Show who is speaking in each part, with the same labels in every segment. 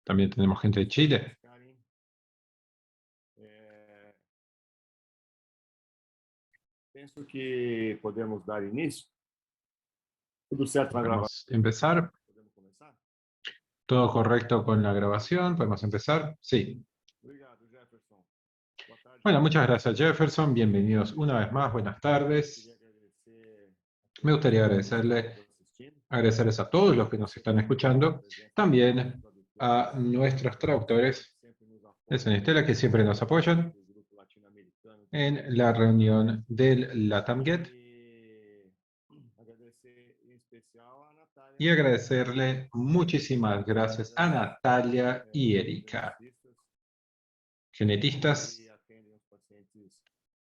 Speaker 1: También tenemos gente de Chile.
Speaker 2: Pienso que podemos dar inicio. Tudo certo na gravação?
Speaker 1: Podemos empezar.
Speaker 2: Podemos começar?
Speaker 1: ¿Todo correcto con la grabación? ¿Podemos empezar? Sí.
Speaker 2: Obrigado, Jefferson. Boa tarde.
Speaker 1: Bueno, muchas gracias, Jefferson. Bienvenidos una vez más. Buenas tardes. Me gustaría agradecerles a todos los que nos están escuchando, también a nuestros traductores de Sanistela que siempre nos apoyan en la reunión del LATAMGET. Y agradecerle muchísimas gracias a Natalia y Erika, genetistas,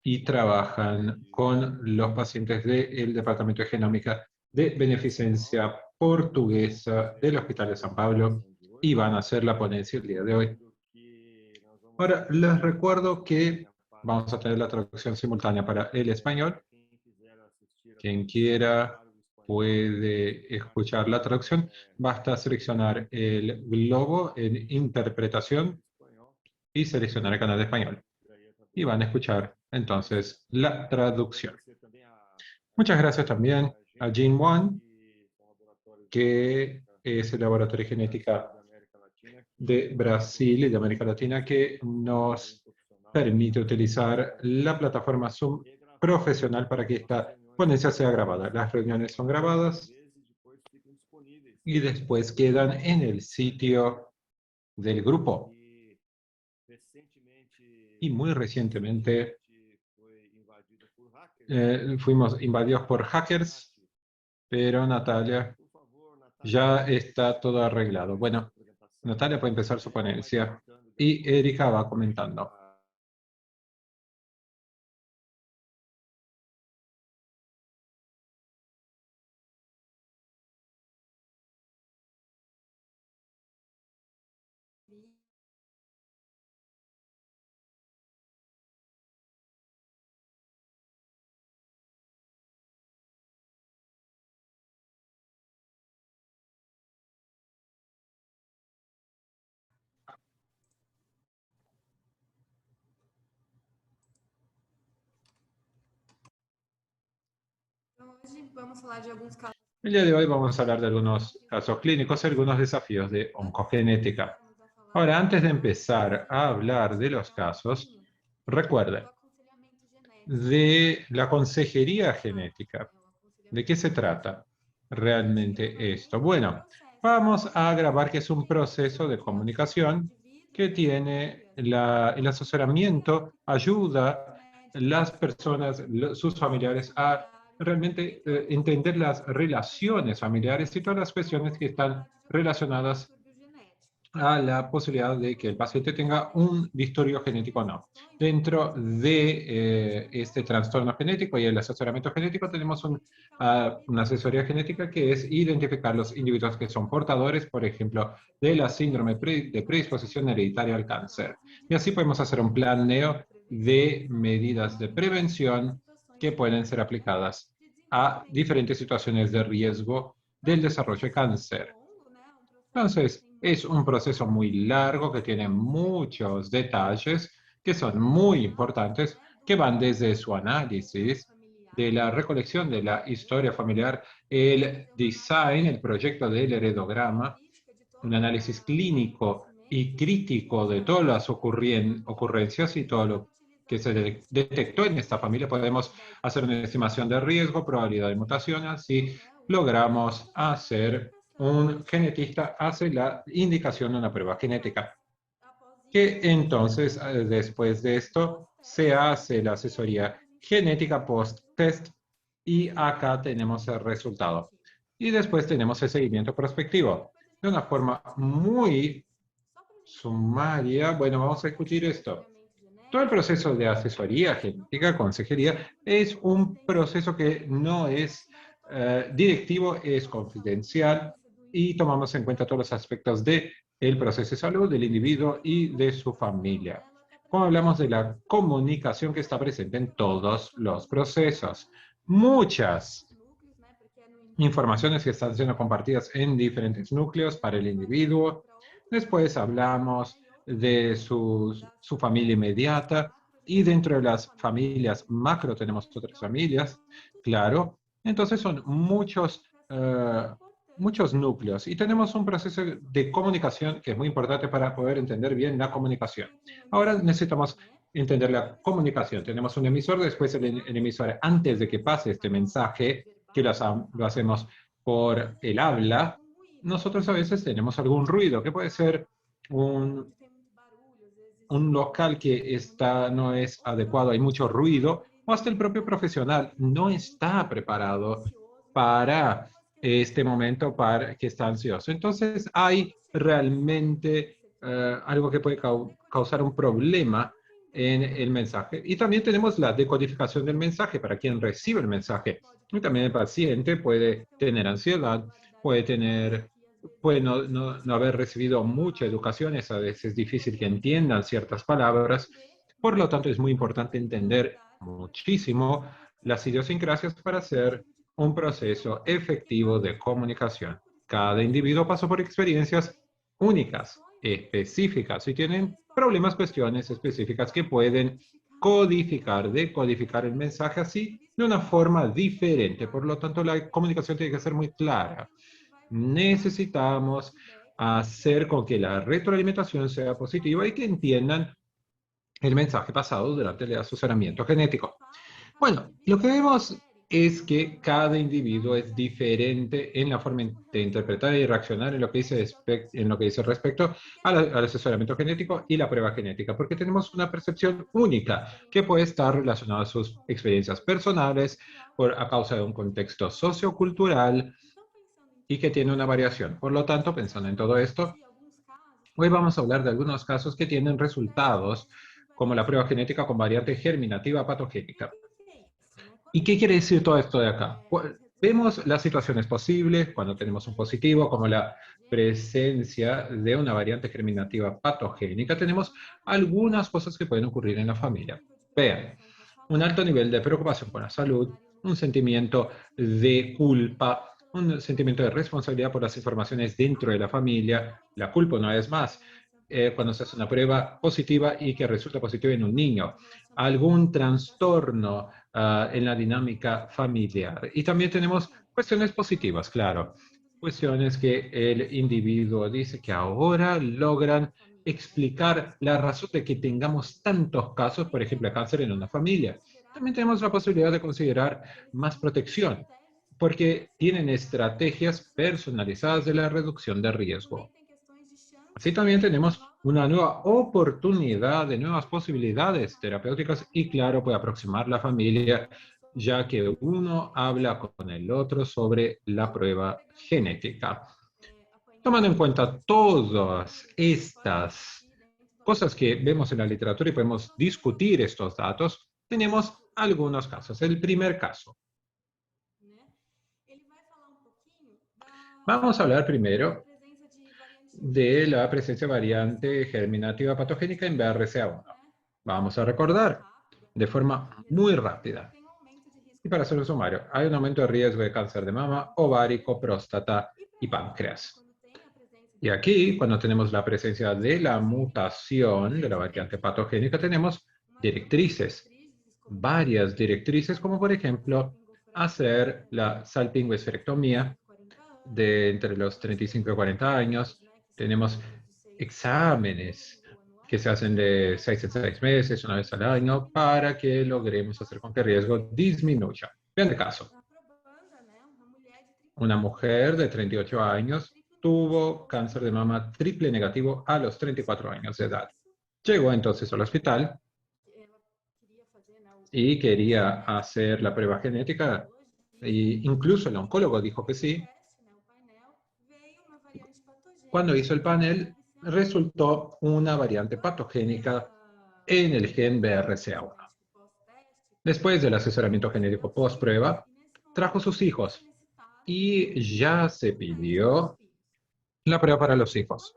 Speaker 1: y trabajan con los pacientes del Departamento de Genómica de Beneficencia Portuguesa del Hospital de San Pablo y van a hacer la ponencia el día de hoy. Ahora, les recuerdo que vamos a tener la traducción simultánea para el español. Quien quiera puede escuchar la traducción. Basta seleccionar el globo en interpretación y seleccionar el canal de español. Y van a escuchar entonces la traducción. Muchas gracias también a Jean Wan, que es el laboratorio de genética de Brasil y de América Latina, que nos permite utilizar la plataforma Zoom profesional para que esta ponencia sea grabada. Las reuniones son grabadas y después quedan en el sitio del grupo. Y muy recientemente fuimos invadidos por hackers, pero Natalia, ya está todo arreglado. Bueno, Natalia puede empezar su ponencia y Erika va comentando. El día de hoy vamos a hablar de algunos casos clínicos y algunos desafíos de oncogenética. Ahora, antes de empezar a hablar de los casos, recuerden, de la consejería genética, ¿de qué se trata realmente esto? Bueno, vamos a grabar que es un proceso de comunicación que tiene el asesoramiento, ayuda a las personas, sus familiares a realmente entender las relaciones familiares y todas las cuestiones que están relacionadas a la posibilidad de que el paciente tenga un disturbio genético o no. Dentro de este trastorno genético y el asesoramiento genético tenemos una asesoría genética que es identificar los individuos que son portadores, por ejemplo, de la síndrome de predisposición hereditaria al cáncer. Y así podemos hacer un planeo de medidas de prevención que pueden ser aplicadas a diferentes situaciones de riesgo del desarrollo de cáncer. Entonces, es un proceso muy largo que tiene muchos detalles que son muy importantes, que van desde su análisis, de la recolección de la historia familiar, el design, el proyecto del heredograma, un análisis clínico y crítico de todas las ocurrencias y todo lo que se detectó en esta familia. Podemos hacer una estimación de riesgo, probabilidad de mutaciones y logramos hacer un genetista hace la indicación de una prueba genética. Que entonces, después de esto, se hace la asesoría genética post-test y acá tenemos el resultado. Y después tenemos el seguimiento prospectivo. De una forma muy sumaria, bueno, vamos a discutir esto. Todo el proceso de asesoría genética, consejería, es un proceso que no es directivo, es confidencial y tomamos en cuenta todos los aspectos del proceso de salud del individuo y de su familia. Como hablamos de la comunicación que está presente en todos los procesos. Muchas informaciones que están siendo compartidas en diferentes núcleos para el individuo. Después hablamos de su familia inmediata y dentro de las familias macro tenemos otras familias, claro. Entonces son muchos núcleos y tenemos un proceso de comunicación que es muy importante para poder entender bien la comunicación. Ahora necesitamos entender la comunicación. Tenemos un emisor, después el emisor, antes de que pase este mensaje, que lo hacemos por el habla, nosotros a veces tenemos algún ruido, que puede ser un, un local que no es adecuado, hay mucho ruido, o hasta el propio profesional no está preparado para este momento, para que está ansioso. Entonces hay realmente algo que puede causar un problema en el mensaje. Y también tenemos la decodificación del mensaje para quien recibe el mensaje. Y también el paciente puede tener ansiedad, puede no haber recibido mucha educación, es a veces difícil que entiendan ciertas palabras. Por lo tanto, es muy importante entender muchísimo las idiosincrasias para hacer un proceso efectivo de comunicación. Cada individuo pasó por experiencias únicas, específicas, y tienen problemas, cuestiones específicas que pueden decodificar el mensaje así de una forma diferente. Por lo tanto, la comunicación tiene que ser muy clara. Necesitamos hacer con que la retroalimentación sea positiva y que entiendan el mensaje pasado durante el asesoramiento genético. Bueno, lo que vemos es que cada individuo es diferente en la forma de interpretar y reaccionar en lo que dice respecto al asesoramiento genético y la prueba genética, porque tenemos una percepción única que puede estar relacionada a sus experiencias personales a causa de un contexto sociocultural y que tiene una variación. Por lo tanto, pensando en todo esto, hoy vamos a hablar de algunos casos que tienen resultados como la prueba genética con variante germinativa patogénica. ¿Y qué quiere decir todo esto de acá? Vemos las situaciones posibles cuando tenemos un positivo, como la presencia de una variante germinativa patogénica. Tenemos algunas cosas que pueden ocurrir en la familia. Vean, un alto nivel de preocupación por la salud, un sentimiento de culpa, un sentimiento de responsabilidad por las informaciones dentro de la familia. La culpa una vez más, cuando se hace una prueba positiva y que resulta positiva en un niño. Algún trastorno en la dinámica familiar. Y también tenemos cuestiones positivas, claro. Cuestiones que el individuo dice que ahora logran explicar la razón de que tengamos tantos casos, por ejemplo, de cáncer en una familia. También tenemos la posibilidad de considerar más protección, porque tienen estrategias personalizadas de la reducción de riesgo. Así también tenemos una nueva oportunidad de nuevas posibilidades terapéuticas y, claro, puede aproximar la familia, ya que uno habla con el otro sobre la prueba genética. Tomando en cuenta todas estas cosas que vemos en la literatura y podemos discutir estos datos, tenemos algunos casos. El primer caso. Vamos a hablar primero de la presencia de variante germinativa patogénica en BRCA1. Vamos a recordar de forma muy rápida. Y para hacer un sumario, hay un aumento de riesgo de cáncer de mama, ovárico, próstata y páncreas. Y aquí, cuando tenemos la presencia de la mutación de la variante patogénica, tenemos directrices, varias directrices, como por ejemplo, hacer la salpingoesferectomía de entre los 35 y 40 años. Tenemos exámenes que se hacen de 6 en 6 meses, una vez al año, para que logremos hacer con que el riesgo disminuya. Vean el caso. Una mujer de 38 años tuvo cáncer de mama triple negativo a los 34 años de edad. Llegó entonces al hospital y quería hacer la prueba genética, e incluso el oncólogo dijo que sí. Cuando hizo el panel, resultó una variante patogénica en el gen BRCA1. Después del asesoramiento genético post-prueba, trajo sus hijos y ya se pidió la prueba para los hijos.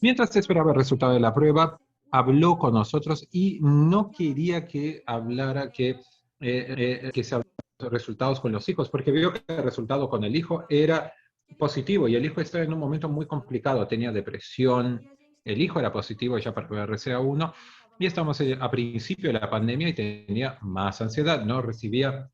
Speaker 1: Mientras se esperaba el resultado de la prueba, habló con nosotros y no quería que hablara, que que se resultados con los hijos, porque vio que el resultado con el hijo era positivo y el hijo estaba en un momento muy complicado, tenía depresión, el hijo era positivo ya para BRCA1 y estamos a principio de la pandemia y tenía más ansiedad, no recibía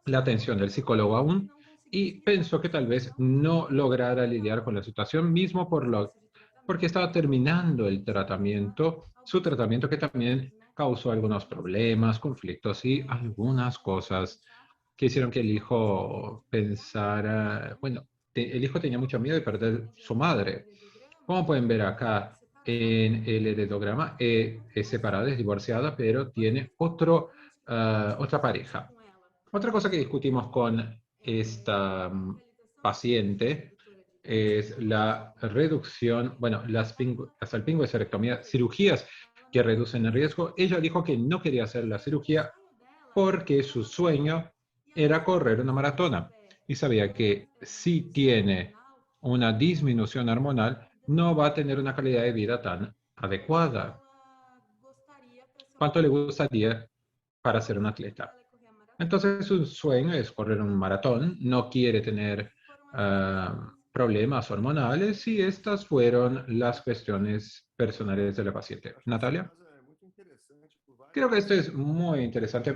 Speaker 1: la atención del psicólogo aún y pensó que tal vez no lograra lidiar con la situación mismo porque estaba terminando el tratamiento, su tratamiento que también causó algunos problemas, conflictos y algunas cosas que hicieron que el hijo pensara, bueno, el hijo tenía mucho miedo de perder su madre. Como pueden ver acá en el heredograma, es separada, es divorciada, pero tiene otra pareja. Otra cosa que discutimos con esta paciente es la reducción, bueno, las salpingohisterectomías, cirugías que reducen el riesgo. Ella dijo que no quería hacer la cirugía porque su sueño era correr una maratona y sabía que si tiene una disminución hormonal, no va a tener una calidad de vida tan adecuada. ¿Cuánto le gustaría para ser un atleta? Entonces su sueño es correr un maratón, no quiere tener problemas hormonales y estas fueron las cuestiones personales de la paciente.
Speaker 2: Esse
Speaker 1: Natalia,
Speaker 2: caso é muito interessante por
Speaker 1: creo
Speaker 2: várias
Speaker 1: que esto es
Speaker 2: razões.
Speaker 1: muy interesante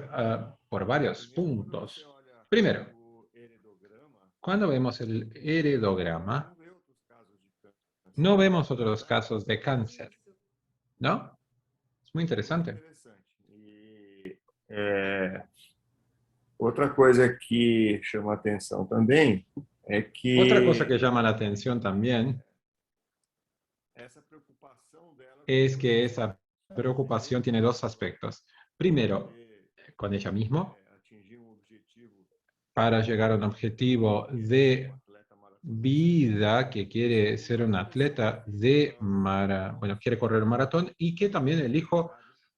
Speaker 1: por varios
Speaker 2: Primeiro, quando você
Speaker 1: puntos.
Speaker 2: olha
Speaker 1: Primero,
Speaker 2: o heredograma,
Speaker 1: cuando vemos el
Speaker 2: você
Speaker 1: heredograma,
Speaker 2: não vê outros casos de câncer,
Speaker 1: no vemos
Speaker 2: na
Speaker 1: otros
Speaker 2: verdade?
Speaker 1: casos de cáncer, ¿no? Es muy
Speaker 2: É muito
Speaker 1: interesante.
Speaker 2: interessante. E outra coisa que chama atenção também é
Speaker 1: Otra cosa
Speaker 2: que
Speaker 1: que llama la atención también
Speaker 2: essa preocupação dela com
Speaker 1: es que
Speaker 2: isso,
Speaker 1: esa preocupación
Speaker 2: entende?
Speaker 1: tiene dos aspectos. Primero,
Speaker 2: Poder
Speaker 1: con ella mismo,
Speaker 2: atingir um objetivo
Speaker 1: para llegar a un objetivo
Speaker 2: que é ser um
Speaker 1: de
Speaker 2: atleta maratonista,
Speaker 1: vida, que quiere ser un atleta bueno, quiere correr un maratón y que también el hijo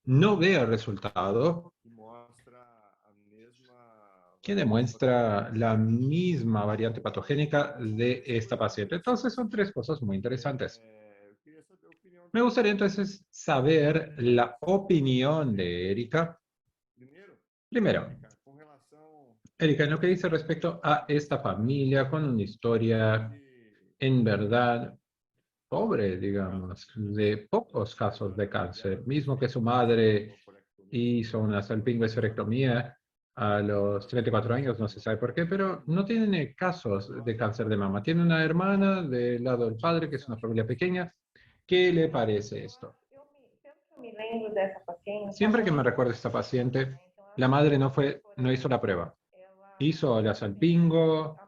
Speaker 1: no vea el resultado
Speaker 2: que mostra a mesma
Speaker 1: que
Speaker 2: variante
Speaker 1: demuestra
Speaker 2: patogênica
Speaker 1: la
Speaker 2: dessa
Speaker 1: misma variante patogénica de esta paciente. Entonces son tres cosas muy interesantes.
Speaker 2: Eu queria saber a opinião
Speaker 1: Me
Speaker 2: de
Speaker 1: gustaría
Speaker 2: vocês
Speaker 1: entonces saber
Speaker 2: sobre
Speaker 1: la
Speaker 2: esse ponto.
Speaker 1: opinión de Erika.
Speaker 2: Primeiro,
Speaker 1: Primero,
Speaker 2: Érica, com relação
Speaker 1: Erika, en lo
Speaker 2: a
Speaker 1: que
Speaker 2: essa
Speaker 1: dice
Speaker 2: família,
Speaker 1: respecto a esta familia con una historia
Speaker 2: onde
Speaker 1: en verdad pobre,
Speaker 2: caso
Speaker 1: digamos, de
Speaker 2: da,
Speaker 1: pocos casos de
Speaker 2: da mulher
Speaker 1: cáncer,
Speaker 2: não
Speaker 1: mismo que
Speaker 2: fez
Speaker 1: su
Speaker 2: uma
Speaker 1: madre
Speaker 2: oophorectomia,
Speaker 1: hizo una salpingohisterectomía a los 34 años, no se sabe por qué, pero no tiene casos de cáncer de mama. Tiene una hermana del lado del
Speaker 2: o que
Speaker 1: padre, que
Speaker 2: você
Speaker 1: es una
Speaker 2: acha?
Speaker 1: familia pequeña. ¿Qué le parece esto?
Speaker 3: Eu me lembro dessa paciente, a
Speaker 1: Siempre que
Speaker 3: mãe
Speaker 1: me
Speaker 3: não
Speaker 1: recuerdo
Speaker 3: fez
Speaker 1: esta
Speaker 3: cirurgia,
Speaker 1: paciente,
Speaker 3: né? Então ela
Speaker 1: la
Speaker 3: não
Speaker 1: madre
Speaker 3: fez
Speaker 1: no
Speaker 3: uma
Speaker 1: fue, no hizo la
Speaker 3: oophorectomia.
Speaker 1: prueba.
Speaker 3: Ela,
Speaker 1: Hizo la salpingo
Speaker 3: a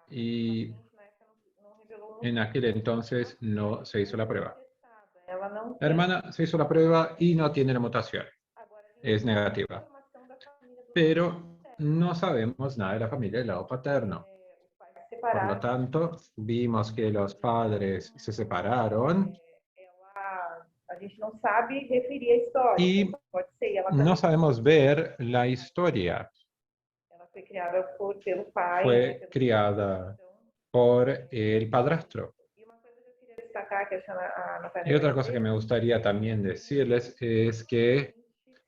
Speaker 1: y
Speaker 3: paciente na época não revelou o
Speaker 1: en
Speaker 3: motivo.
Speaker 1: aquel entonces
Speaker 3: Ela
Speaker 1: no se hizo la
Speaker 3: foi
Speaker 1: prueba.
Speaker 3: testada, ela não
Speaker 1: La
Speaker 3: tem.
Speaker 1: hermana se hizo la prueba y no tiene la mutación,
Speaker 3: Agora a gente
Speaker 1: es
Speaker 3: não tem
Speaker 1: negativa.
Speaker 3: informação da família do lado
Speaker 1: Pero
Speaker 3: materno.
Speaker 1: no sabemos nada de la familia del lado paterno.
Speaker 3: Os pais se
Speaker 1: Por lo
Speaker 3: separaram,
Speaker 1: tanto, vimos que los padres se separaron
Speaker 3: a gente não sabe referir a história.
Speaker 1: y
Speaker 3: Então pode ser, e ela
Speaker 1: no
Speaker 3: também não
Speaker 1: sabemos ver la historia.
Speaker 3: ela foi criada pelo pai, né?
Speaker 1: Fue
Speaker 3: Pelo padrasto.
Speaker 1: criada
Speaker 3: Então,
Speaker 1: por el padrastro.
Speaker 3: e uma coisa que eu queria destacar, que a
Speaker 1: Y
Speaker 3: Natália vai
Speaker 1: otra cosa que
Speaker 3: dizer,
Speaker 1: me gustaría también decirles es que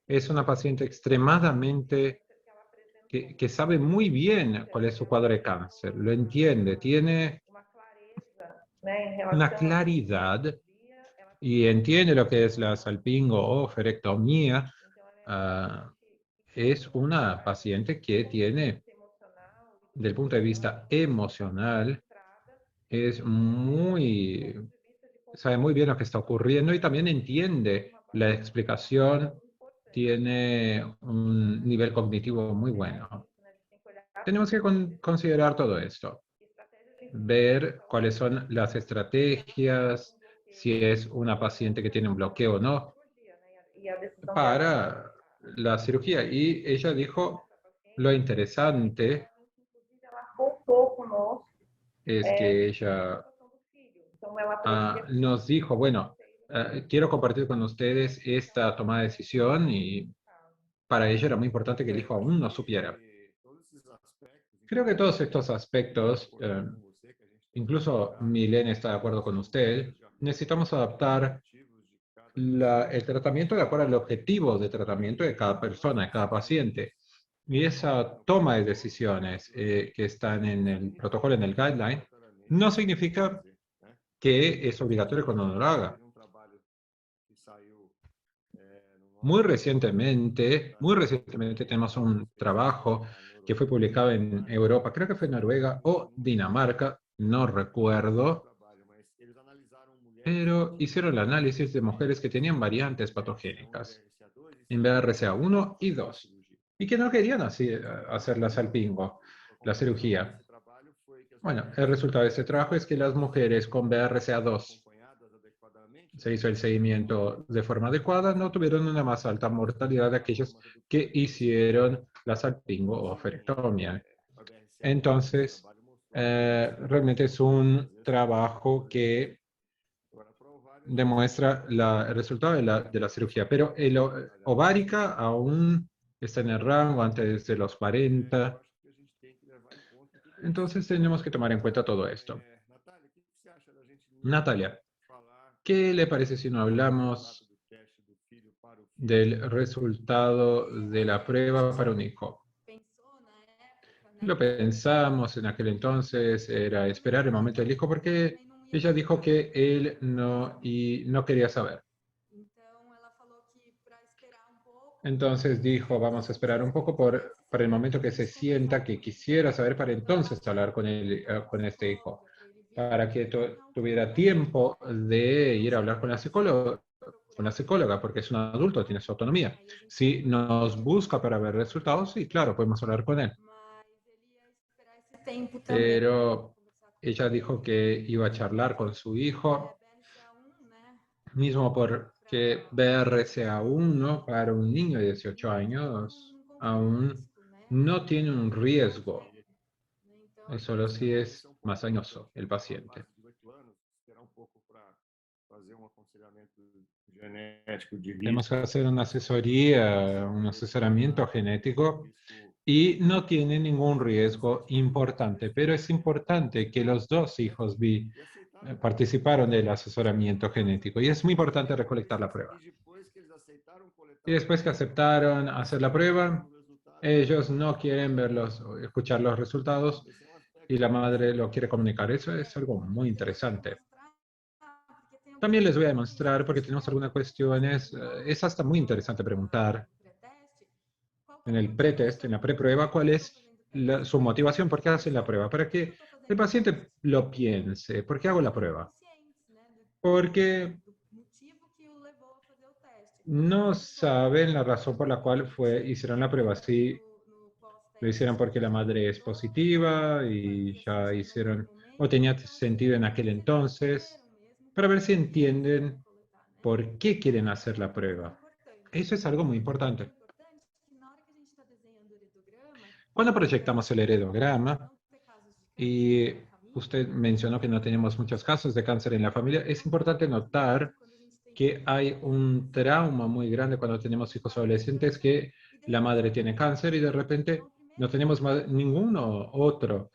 Speaker 1: es una paciente extremadamente
Speaker 3: que ela apresentou
Speaker 1: que sabe muy bien cuál es su cuadro de cáncer, lo entiende, tiene
Speaker 3: uma clareza, né, em
Speaker 1: una
Speaker 3: relação à
Speaker 1: claridad
Speaker 3: cirurgia, ela tem
Speaker 1: y entiende lo que es la
Speaker 3: uma
Speaker 1: salpingo o oferectomía.
Speaker 3: então ela é uma
Speaker 1: ah,
Speaker 3: paciente
Speaker 1: es una paciente que tiene,
Speaker 3: emocional e
Speaker 1: del punto de vista emocional,
Speaker 3: frustrada,
Speaker 1: es
Speaker 3: ponto
Speaker 1: muy,
Speaker 3: de vista de
Speaker 1: sabe muy bien lo que está ocurriendo y también entiende
Speaker 3: uma
Speaker 1: la
Speaker 3: paciente
Speaker 1: explicación,
Speaker 3: importante.
Speaker 1: tiene un nivel cognitivo muy bueno.
Speaker 3: Isso, né, a gente tem que olhar para
Speaker 1: Tenemos que considerar todo esto,
Speaker 3: estratégias de
Speaker 1: ver cuáles son las estrategias, si es una paciente que tiene un bloqueo o no,
Speaker 3: cirurgia, né, e a decisão dela
Speaker 1: para la cirugía. Y ella dijo, lo interesante
Speaker 3: inclusive ela voltou conosco
Speaker 1: es que ella
Speaker 3: situação do filho. Então ela trouxe depois
Speaker 1: nos dijo, bueno, quiero compartir con ustedes esta tomada de decisión y para ella era muy importante que el hijo
Speaker 2: Eu acho
Speaker 1: aún no supiera.
Speaker 2: que todos esses aspectos,
Speaker 1: Creo que
Speaker 2: inclusive
Speaker 1: todos estos aspectos,
Speaker 2: concordando com você, que a gente tem que
Speaker 1: incluso
Speaker 2: adaptar
Speaker 1: Milena está de
Speaker 2: os
Speaker 1: acuerdo con usted,
Speaker 2: tratamentos de acordo
Speaker 1: necesitamos
Speaker 2: com os
Speaker 1: adaptar
Speaker 2: objetivos de cada pessoa.
Speaker 1: el tratamiento de acuerdo al objetivo de tratamiento de cada persona, de cada paciente. Y esa toma de decisiones que están en el protocolo, en el guideline, no significa que es obligatorio cuando uno lo haga. Muy recientemente tenemos un trabajo que fue publicado en Europa, creo que fue Noruega o Dinamarca, no recuerdo, pero hicieron el análisis de mujeres que tenían variantes patogénicas en BRCA1 y 2 y que no querían así, hacer la salpingo, la cirugía. Bueno, el resultado de este trabajo es que las mujeres con BRCA2 se hizo el seguimiento de forma adecuada, no tuvieron una más alta mortalidad de aquellos que hicieron la salpingo o oferectomía. Entonces, realmente es un trabajo que demuestra el resultado de la cirugía, pero el ovárica aún está en el rango antes de los 40, entonces tenemos que tomar en cuenta todo esto. Natalia, ¿qué le parece si no hablamos del resultado de la prueba para un hijo? Lo pensamos en aquel entonces, era esperar el momento del hijo porque ella dijo que él no quería saber. Entonces dijo, vamos a esperar un poco para el momento que se sienta que quisiera saber para entonces hablar con este hijo, para que tuviera tiempo de ir a hablar con la psicóloga, porque es un adulto, tiene su autonomía. Si nos busca para ver resultados, sí, claro, podemos hablar con él. Pero ella dijo que iba a charlar con su hijo, mismo porque BRCA1 para un niño de 18 años aún no tiene un riesgo. Es solo si es más añoso el paciente. Tenemos que hacer una asesoría, un asesoramiento genético y no tiene ningún riesgo importante, pero es importante que los dos hijos participaron del asesoramiento genético y es muy importante recolectar la prueba. Y después que aceptaron hacer la prueba, ellos no quieren verlos o escuchar los resultados y la madre lo quiere comunicar. Eso es algo muy interesante. También les voy a demostrar, porque tenemos algunas cuestiones, es hasta muy interesante preguntar en el pretest, en la preprueba, cuál es su motivación, por qué hacen la prueba, para que el paciente lo piense. ¿Por qué hago la prueba? Porque no saben la razón por la cual hicieron la prueba. Si lo hicieron porque la madre es positiva y ya hicieron, o tenía sentido en aquel entonces, para ver si entienden por qué quieren hacer la prueba. Eso es algo muy importante. Cuando proyectamos el heredograma, y usted mencionó que no tenemos muchos casos de cáncer en la familia, es importante notar que hay un trauma muy grande cuando tenemos hijos adolescentes que la madre tiene cáncer y de repente no tenemos ningún otro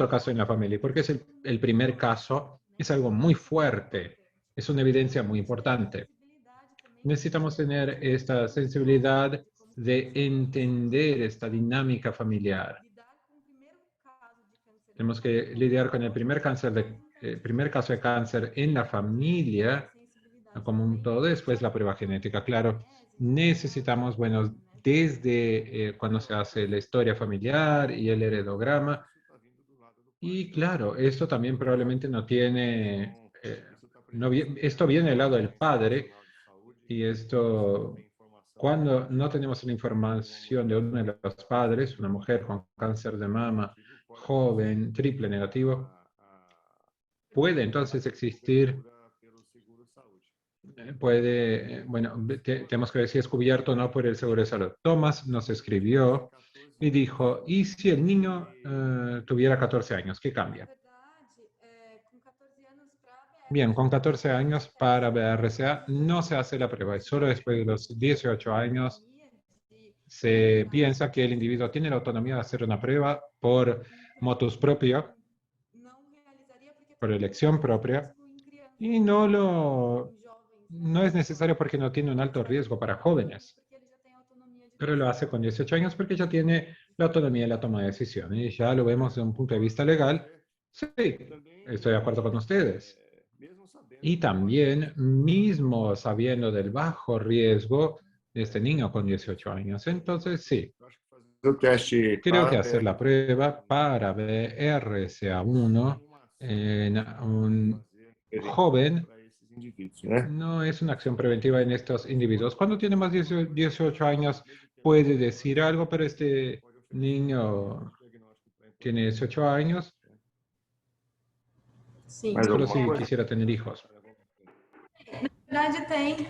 Speaker 1: caso en la familia, porque es el primer caso, es algo muy fuerte, es una evidencia muy importante. Necesitamos tener esta sensibilidad de entender esta dinámica familiar. Tenemos que lidiar con el primer caso de cáncer en la familia, como un todo, después la prueba genética. Claro, necesitamos, bueno, desde cuando se hace la historia familiar y el heredograma. Y claro, esto también probablemente no tiene, esto viene del lado del padre y esto, cuando no tenemos la información de uno de los padres, una mujer con cáncer de mama, joven, triple negativo, puede entonces existir, bueno, tenemos que ver si es cubierto o no por el seguro de salud. Tomás nos escribió y dijo, ¿y si el niño tuviera 14 años? ¿Qué cambia? Bien, con 14 años para BRCA no se hace la prueba, y solo después de los 18 años se piensa que el individuo tiene la autonomía de hacer una prueba por motus propio, por elección propia, y no es necesario porque no tiene un alto riesgo para jóvenes. pero lo hace con 18 años porque ya tiene la autonomía de la toma de decisiones. Y ya lo vemos desde un punto de vista legal. Sí, estoy de acuerdo con ustedes.
Speaker 2: Mesmo sabendo
Speaker 1: Y
Speaker 2: que pode
Speaker 1: también, mismo sabiendo del bajo riesgo de este niño con 18 años, entonces sí,
Speaker 2: eu acho que fazer o teste
Speaker 1: creo que hacer la prueba para BRCA1 en un joven
Speaker 2: para esses indivíduos, né?
Speaker 1: no es una acción preventiva en estos individuos. Cuando tiene más de 18 años puede decir algo, pero este niño tiene 18 años,
Speaker 4: Sim.
Speaker 2: Mais
Speaker 1: solo
Speaker 2: alguma
Speaker 1: si
Speaker 2: coisa?
Speaker 1: quisiera tener hijos.
Speaker 4: Na verdade, tem.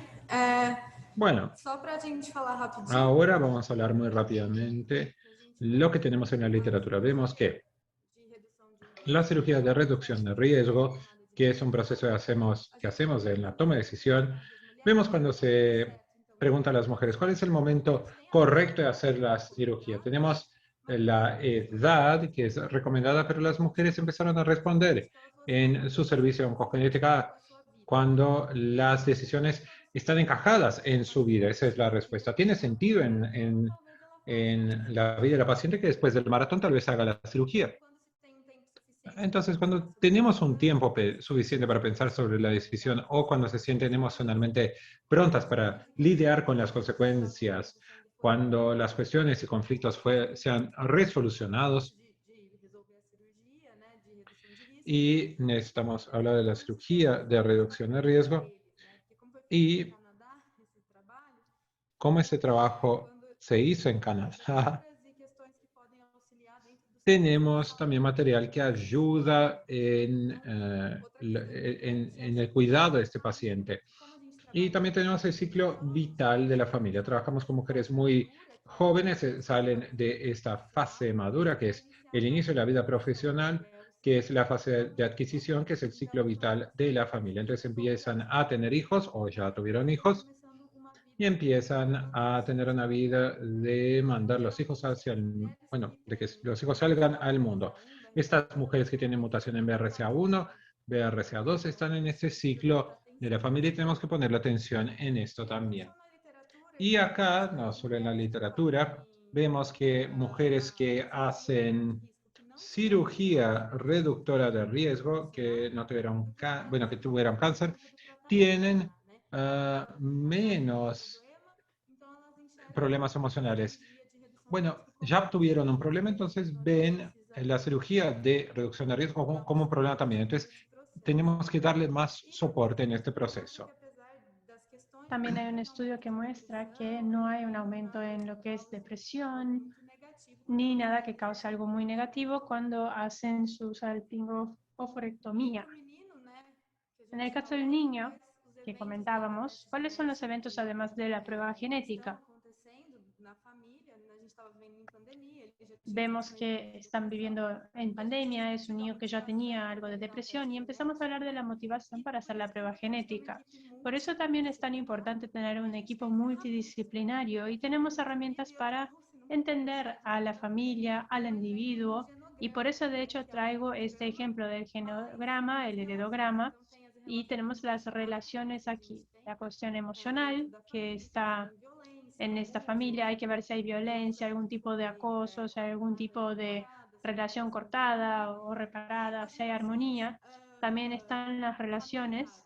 Speaker 1: Bueno,
Speaker 4: Só para a gente falar rapidinho.
Speaker 1: ahora vamos a hablar muy rápidamente lo que tenemos en la literatura. Vemos que la cirugía de reducción de riesgo, que es un proceso que hacemos en la toma de decisión, vemos cuando se pregunta a las mujeres cuál es el momento correcto de hacer la cirugía. Tenemos la edad que es recomendada, pero las mujeres empezaron a responder en su servicio de oncogenética cuando las decisiones están encajadas en su vida. Esa es la respuesta. ¿Tiene sentido en la vida de la paciente que después del maratón tal vez haga la cirugía? Entonces, cuando tenemos un tiempo suficiente para pensar sobre la decisión o cuando se sienten emocionalmente prontas para lidiar con las consecuencias, cuando las cuestiones y conflictos sean resolucionados y necesitamos hablar de la cirugía de reducción de riesgo y cómo ese trabajo se hizo en Canadá. Tenemos también material que ayuda en el cuidado de este paciente. Y también tenemos el ciclo vital de la familia. Trabajamos con mujeres muy jóvenes, salen de esta fase madura, que es el inicio de la vida profesional, que es la fase de adquisición, que es el ciclo vital de la familia. Entonces empiezan a tener hijos o ya tuvieron hijos y empiezan a tener una vida de mandar los hijos bueno, de que los hijos salgan al mundo. Estas mujeres que tienen mutación en BRCA1, BRCA2 están en este ciclo de la familia y tenemos que ponerle atención en esto también. Y acá, no solo en la literatura, vemos que mujeres que hacen cirugía reductora de riesgo, que no tuvieron, bueno, que tuvieron cáncer, tienen menos problemas emocionales. Bueno, ya tuvieron un problema, entonces ven la cirugía de reducción de riesgo como un problema también. Entonces, tenemos que darle más soporte en este proceso.
Speaker 5: También hay un estudio que muestra que no hay un aumento en lo que es depresión ni nada que cause algo muy negativo cuando hacen su salpingoforectomía. En el caso del niño que comentábamos, ¿cuáles son los eventos además de la prueba genética? Vemos que están viviendo en pandemia, es un niño que ya tenía algo de depresión y empezamos a hablar de la motivación para hacer la prueba genética. Por eso también es tan importante tener un equipo multidisciplinario y tenemos herramientas para entender a la familia, al individuo, y por eso de hecho traigo este ejemplo del genograma, el heredograma, y tenemos las relaciones aquí. La cuestión emocional que está en esta familia, hay que ver si hay violencia, algún tipo de acoso, si hay algún tipo de relación cortada o reparada, si hay armonía. También están las relaciones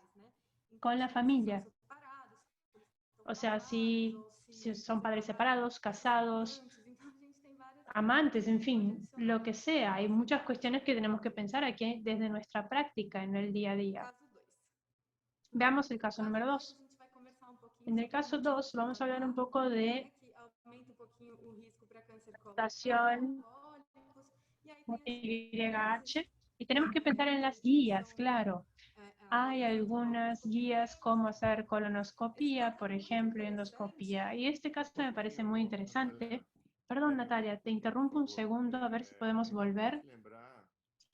Speaker 5: con la familia. O sea, si son padres separados, casados, amantes, en fin, lo que sea. Hay muchas cuestiones que tenemos que pensar aquí desde nuestra práctica en el día a día. Veamos el caso número 2. En el caso 2 vamos a hablar un poco de mutación YH y tenemos que pensar en las guías, claro. Hay algunas guías como hacer colonoscopía, por ejemplo, endoscopía. Y este caso me parece muy interesante. Perdón, Natalia, te interrumpo un segundo a ver si podemos volver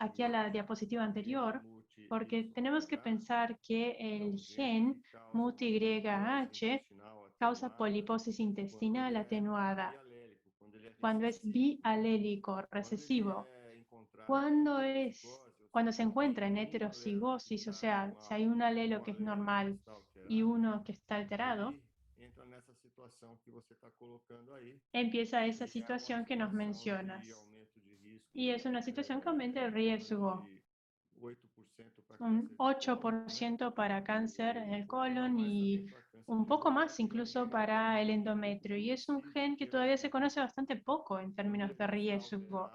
Speaker 5: aquí a la diapositiva anterior, porque tenemos que pensar que el gen MUT-YH causa poliposis intestinal atenuada cuando es bialélico recesivo. Cuando se encuentra en heterocigosis, o sea, si hay un alelo que es normal y uno que está alterado, empieza esa situación que nos mencionas. Y es una situación que aumenta el riesgo. Un 8% para cáncer en el colon y un poco más incluso para el endometrio. Y es un gen que todavía se conoce bastante poco en términos de riesgo.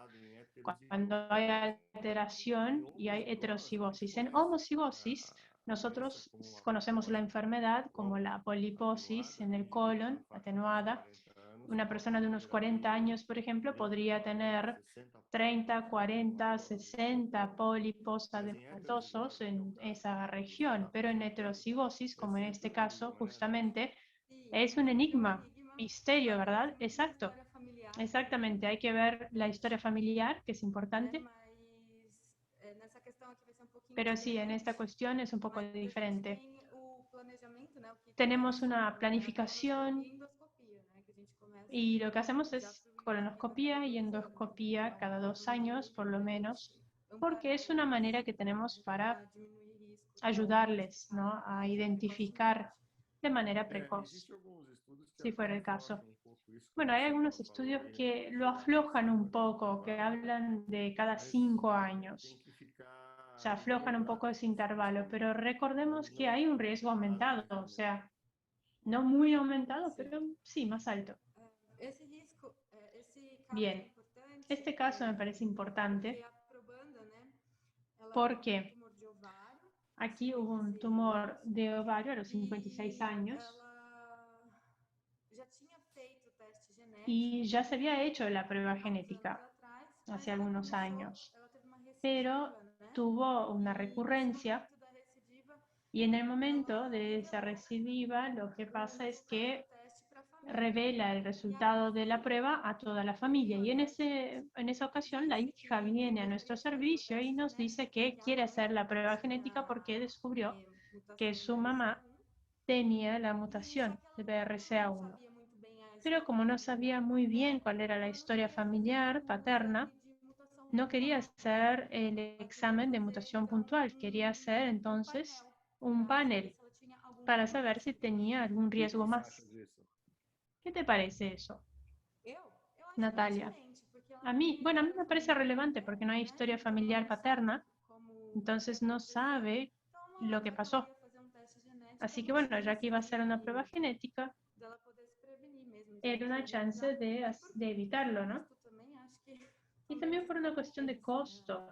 Speaker 5: Cuando hay alteración y hay heterocigosis. En homocigosis, nosotros conocemos la enfermedad como la poliposis en el colon atenuada. Una persona de unos 40 años, por ejemplo, podría tener 30, 40, 60 pólipos adenomatosos en esa región, pero en heterocigosis, como en este caso, justamente, es un enigma, misterio, ¿verdad? Exacto. Exactamente, hay que ver la historia familiar, que es importante. Pero sí, en esta cuestión es un poco diferente. Tenemos una planificación y lo que hacemos es colonoscopía y endoscopía cada 2 años, por lo menos, porque es una manera que tenemos para ayudarles, ¿no?, a identificar de manera precoz, si fuera el caso. Bueno, hay algunos estudios que lo aflojan un poco, que hablan de cada 5 años. O sea, aflojan un poco ese intervalo, pero recordemos que hay un riesgo aumentado, o sea, no muy aumentado, pero sí, más alto. Bien, este caso me parece importante porque aquí hubo un tumor de ovario a los 56 años y ya se había hecho la prueba genética hace algunos años, pero tuvo una recurrencia y en el momento de esa recidiva lo que pasa es que revela el resultado de la prueba a toda la familia y en esa ocasión la hija viene a nuestro servicio y nos dice que quiere hacer la prueba genética porque descubrió que su mamá tenía la mutación de BRCA1. Pero como no sabía muy bien cuál era la historia familiar paterna, no quería hacer el examen de mutación puntual, quería hacer entonces un panel para saber si tenía algún riesgo más. ¿Qué te parece eso, Natalia? A mí me parece relevante porque no hay historia familiar paterna, entonces no sabe lo que pasó. Así que bueno, ya que iba a hacer una prueba genética, era una chance de evitarlo, ¿no? Y también por una cuestión de costo.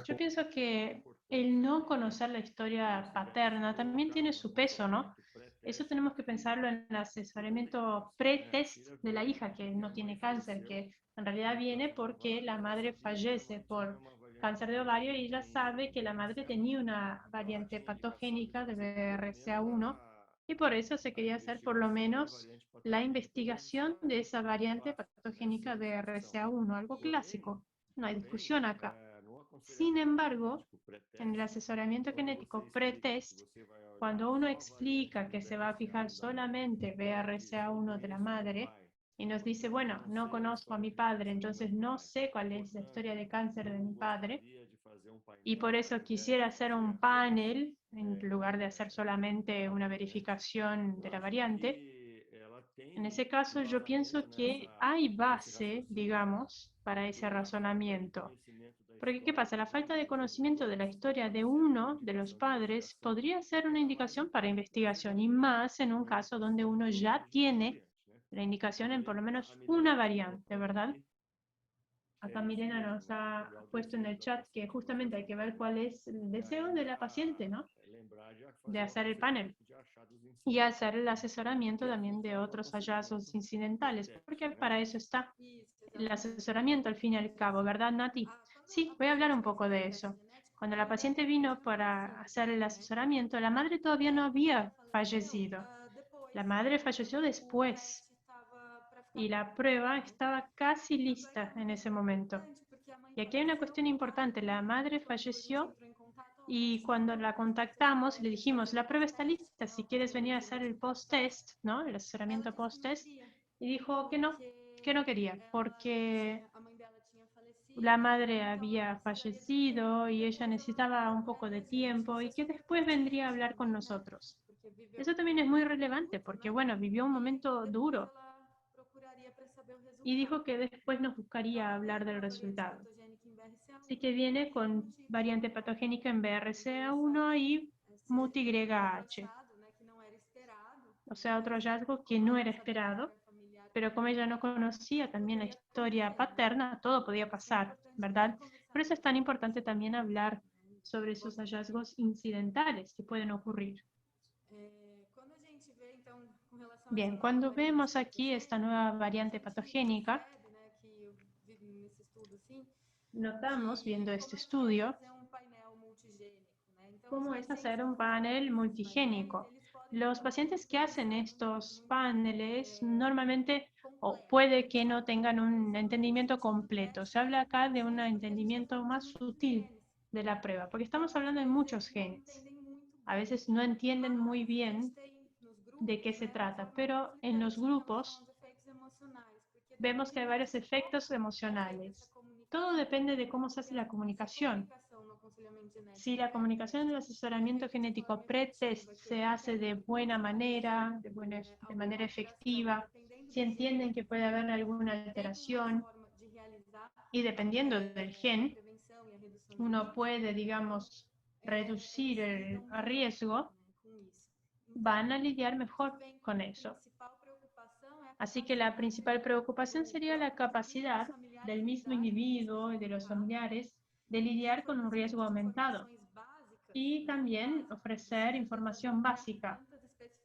Speaker 5: Yo pienso que el no conocer la historia paterna también tiene su peso, ¿no? Eso tenemos que pensarlo en el asesoramiento pre-test de la hija que no tiene cáncer, que en realidad viene porque la madre fallece por cáncer de ovario y ella sabe que la madre tenía una variante patogénica de BRCA1 y por eso se quería hacer por lo menos la investigación de esa variante patogénica de BRCA1, algo clásico. No hay discusión acá. Sin embargo, en el asesoramiento genético pre-test, cuando uno explica que se va a fijar solamente BRCA1 de la madre y nos dice, bueno, no conozco a mi padre, entonces no sé cuál es la historia de cáncer de mi padre, y por eso quisiera hacer un panel en lugar de hacer solamente una verificación de la variante. En ese caso, yo pienso que hay base, digamos, para ese razonamiento. Porque, ¿qué pasa? La falta de conocimiento de la historia de uno de los padres podría ser una indicación para investigación, y más en un caso donde uno ya tiene la indicación en por lo menos una variante, ¿verdad? Acá Milena nos ha puesto en el chat que justamente hay que ver cuál es el deseo de la paciente, ¿no? De hacer el panel y hacer el asesoramiento también de otros hallazgos incidentales, porque para eso está el asesoramiento al fin y al cabo, ¿verdad, Nati? Sí, voy a hablar un poco de eso. Cuando la paciente vino para hacer el asesoramiento, la madre todavía no había fallecido. La madre falleció después y la prueba estaba casi lista en ese momento. Y aquí hay una cuestión importante. La madre falleció y cuando la contactamos le dijimos, la prueba está lista, si quieres venir a hacer el post-test, ¿no? El asesoramiento post-test. Y dijo que no quería, porque la madre había fallecido y ella necesitaba un poco de tiempo y que después vendría a hablar con nosotros. Eso también es muy relevante porque, bueno, vivió un momento duro y dijo que después nos buscaría hablar del resultado. Así que viene con variante patogénica en BRCA1 y MUT-YH. O sea, otro hallazgo que no era esperado, pero como ella no conocía también la historia paterna, todo podía pasar, ¿verdad? Por eso es tan importante también hablar sobre esos hallazgos incidentales que pueden ocurrir. Bien, cuando vemos aquí esta nueva variante patogénica, notamos, viendo este estudio, cómo es hacer un panel multigénico. Los pacientes que hacen estos paneles normalmente o puede que no tengan un entendimiento completo. Se habla acá de un entendimiento más sutil de la prueba, porque estamos hablando de muchos genes. A veces no entienden muy bien de qué se trata, pero en los grupos vemos que hay varios efectos emocionales. Todo depende de cómo se hace la comunicación. Si la comunicación en el asesoramiento genético pre-test se hace de buena manera, de manera efectiva, si entienden que puede haber alguna alteración y dependiendo del gen, uno puede, digamos, reducir el riesgo, van a lidiar mejor con eso. Así que la principal preocupación sería la capacidad del mismo individuo y de los familiares de lidiar con un riesgo aumentado y también ofrecer información básica.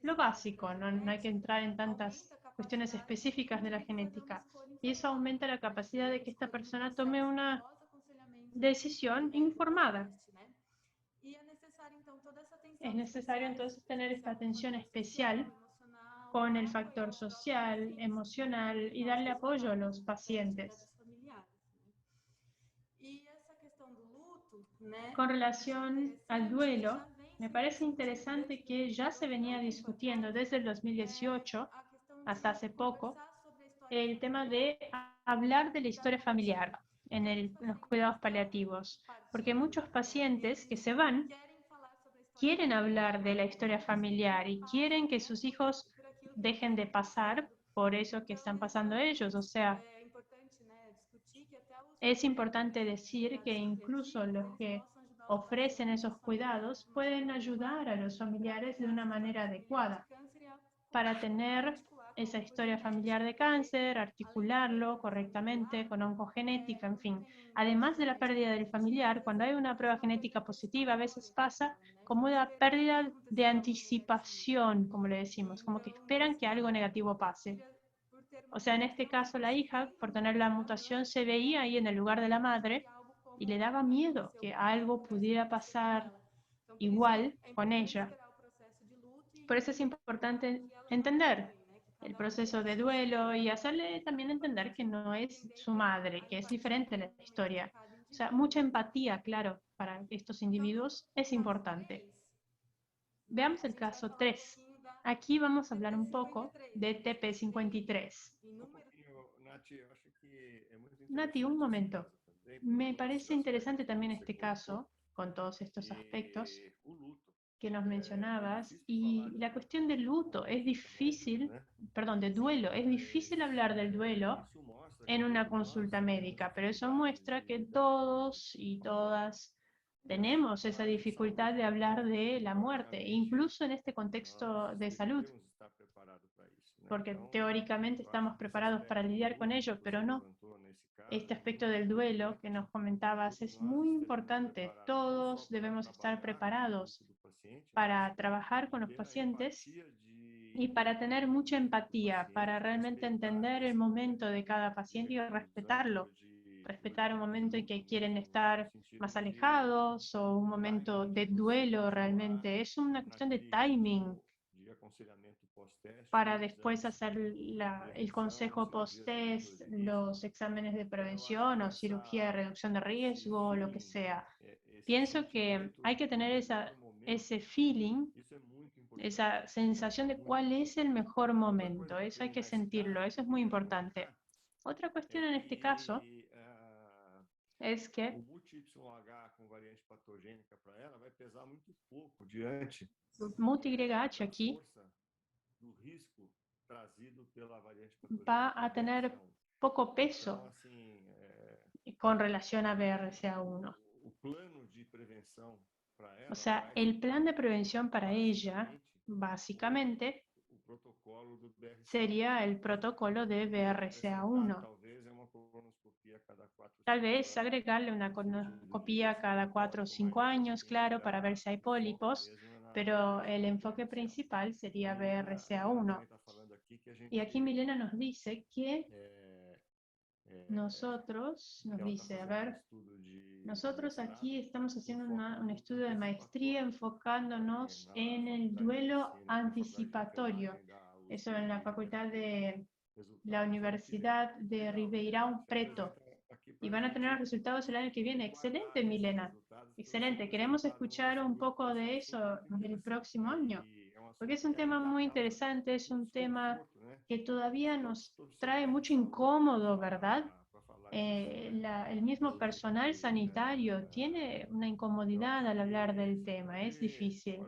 Speaker 5: Lo básico, no hay que entrar en tantas cuestiones específicas de la genética. Y eso aumenta la capacidad de que esta persona tome una decisión informada. Es necesario entonces tener esta atención especial con el factor social, emocional y darle apoyo a los pacientes. Con relación al duelo, me parece interesante que ya se venía discutiendo desde el 2018 hasta hace poco el tema de hablar de la historia familiar en los cuidados paliativos, porque muchos pacientes que se van quieren hablar de la historia familiar y quieren que sus hijos dejen de pasar por eso que están pasando ellos. O sea, es importante decir que incluso los que ofrecen esos cuidados pueden ayudar a los familiares de una manera adecuada para tener esa historia familiar de cáncer, articularlo correctamente con oncogenética, en fin. Además de la pérdida del familiar, cuando hay una prueba genética positiva, a veces pasa como una pérdida de anticipación, como le decimos, como que esperan que algo negativo pase. O sea, en este caso la hija, por tener la mutación, se veía ahí en el lugar de la madre y le daba miedo que algo pudiera pasar igual con ella. Por eso es importante entender el proceso de duelo y hacerle también entender que no es su madre, que es diferente la historia. O sea, mucha empatía, claro, para estos individuos es importante. Veamos el caso 3. Aquí vamos a hablar un poco de TP53. Nati, un momento. Me parece interesante también este caso, con todos estos aspectos que nos mencionabas, y la cuestión del luto es difícil, perdón, de duelo, es difícil hablar del duelo en una consulta médica, pero eso muestra que todos y todas tenemos esa dificultad de hablar de la muerte, incluso en este contexto de salud, porque teóricamente estamos preparados para lidiar con ello, pero no. Este aspecto del duelo que nos comentabas es muy importante. Todos debemos estar preparados para trabajar con los pacientes y para tener mucha empatía, para realmente entender el momento de cada paciente y respetarlo. Respetar un momento en que quieren estar más alejados o un momento de duelo realmente. Es una cuestión de timing para después hacer el consejo post-test, los exámenes de prevención o cirugía de reducción de riesgo o lo que sea. Pienso que hay que tener ese feeling, esa sensación de cuál es el mejor momento. Eso hay que sentirlo, eso es muy importante. Otra cuestión en este caso es
Speaker 2: o
Speaker 5: que
Speaker 2: multi-YH com variante patogênica para ela vai pesar muito pouco diante
Speaker 5: multi-YH
Speaker 2: da
Speaker 5: aquí
Speaker 2: força do risco trazido pela variante
Speaker 5: va
Speaker 2: patogênica
Speaker 5: a tener
Speaker 2: BRCA1.
Speaker 5: poco
Speaker 2: Então,
Speaker 5: peso
Speaker 2: assim,
Speaker 5: con relación a BRCA1.
Speaker 2: o plano de prevenção para
Speaker 5: O
Speaker 2: ela
Speaker 5: sea,
Speaker 2: vai
Speaker 5: el plan de prevención para ella,
Speaker 2: basicamente
Speaker 5: básicamente,
Speaker 2: o protocolo do BRCA1.
Speaker 5: sería el protocolo de BRCA1.
Speaker 2: Talvez uma colonoscopia a cada 4
Speaker 5: Tal vez agregarle una colonoscopia cada 4 o 5 años, claro, para ver si hay pólipos, pero el enfoque principal sería BRCA1. Y aquí Milena nos dice que nosotros, nos dice, a ver, nosotros aquí estamos haciendo un estudio de maestría enfocándonos en el duelo anticipatorio. Eso en la facultad de la Universidad de Ribeirão Preto. Y van a tener los resultados el año que viene. Excelente, Milena. Excelente. Queremos escuchar un poco de eso el próximo año. Porque es un tema muy interesante, es un tema que todavía nos trae mucho incómodo, ¿verdad? El mismo personal sanitario tiene una incomodidad al hablar del tema, es difícil.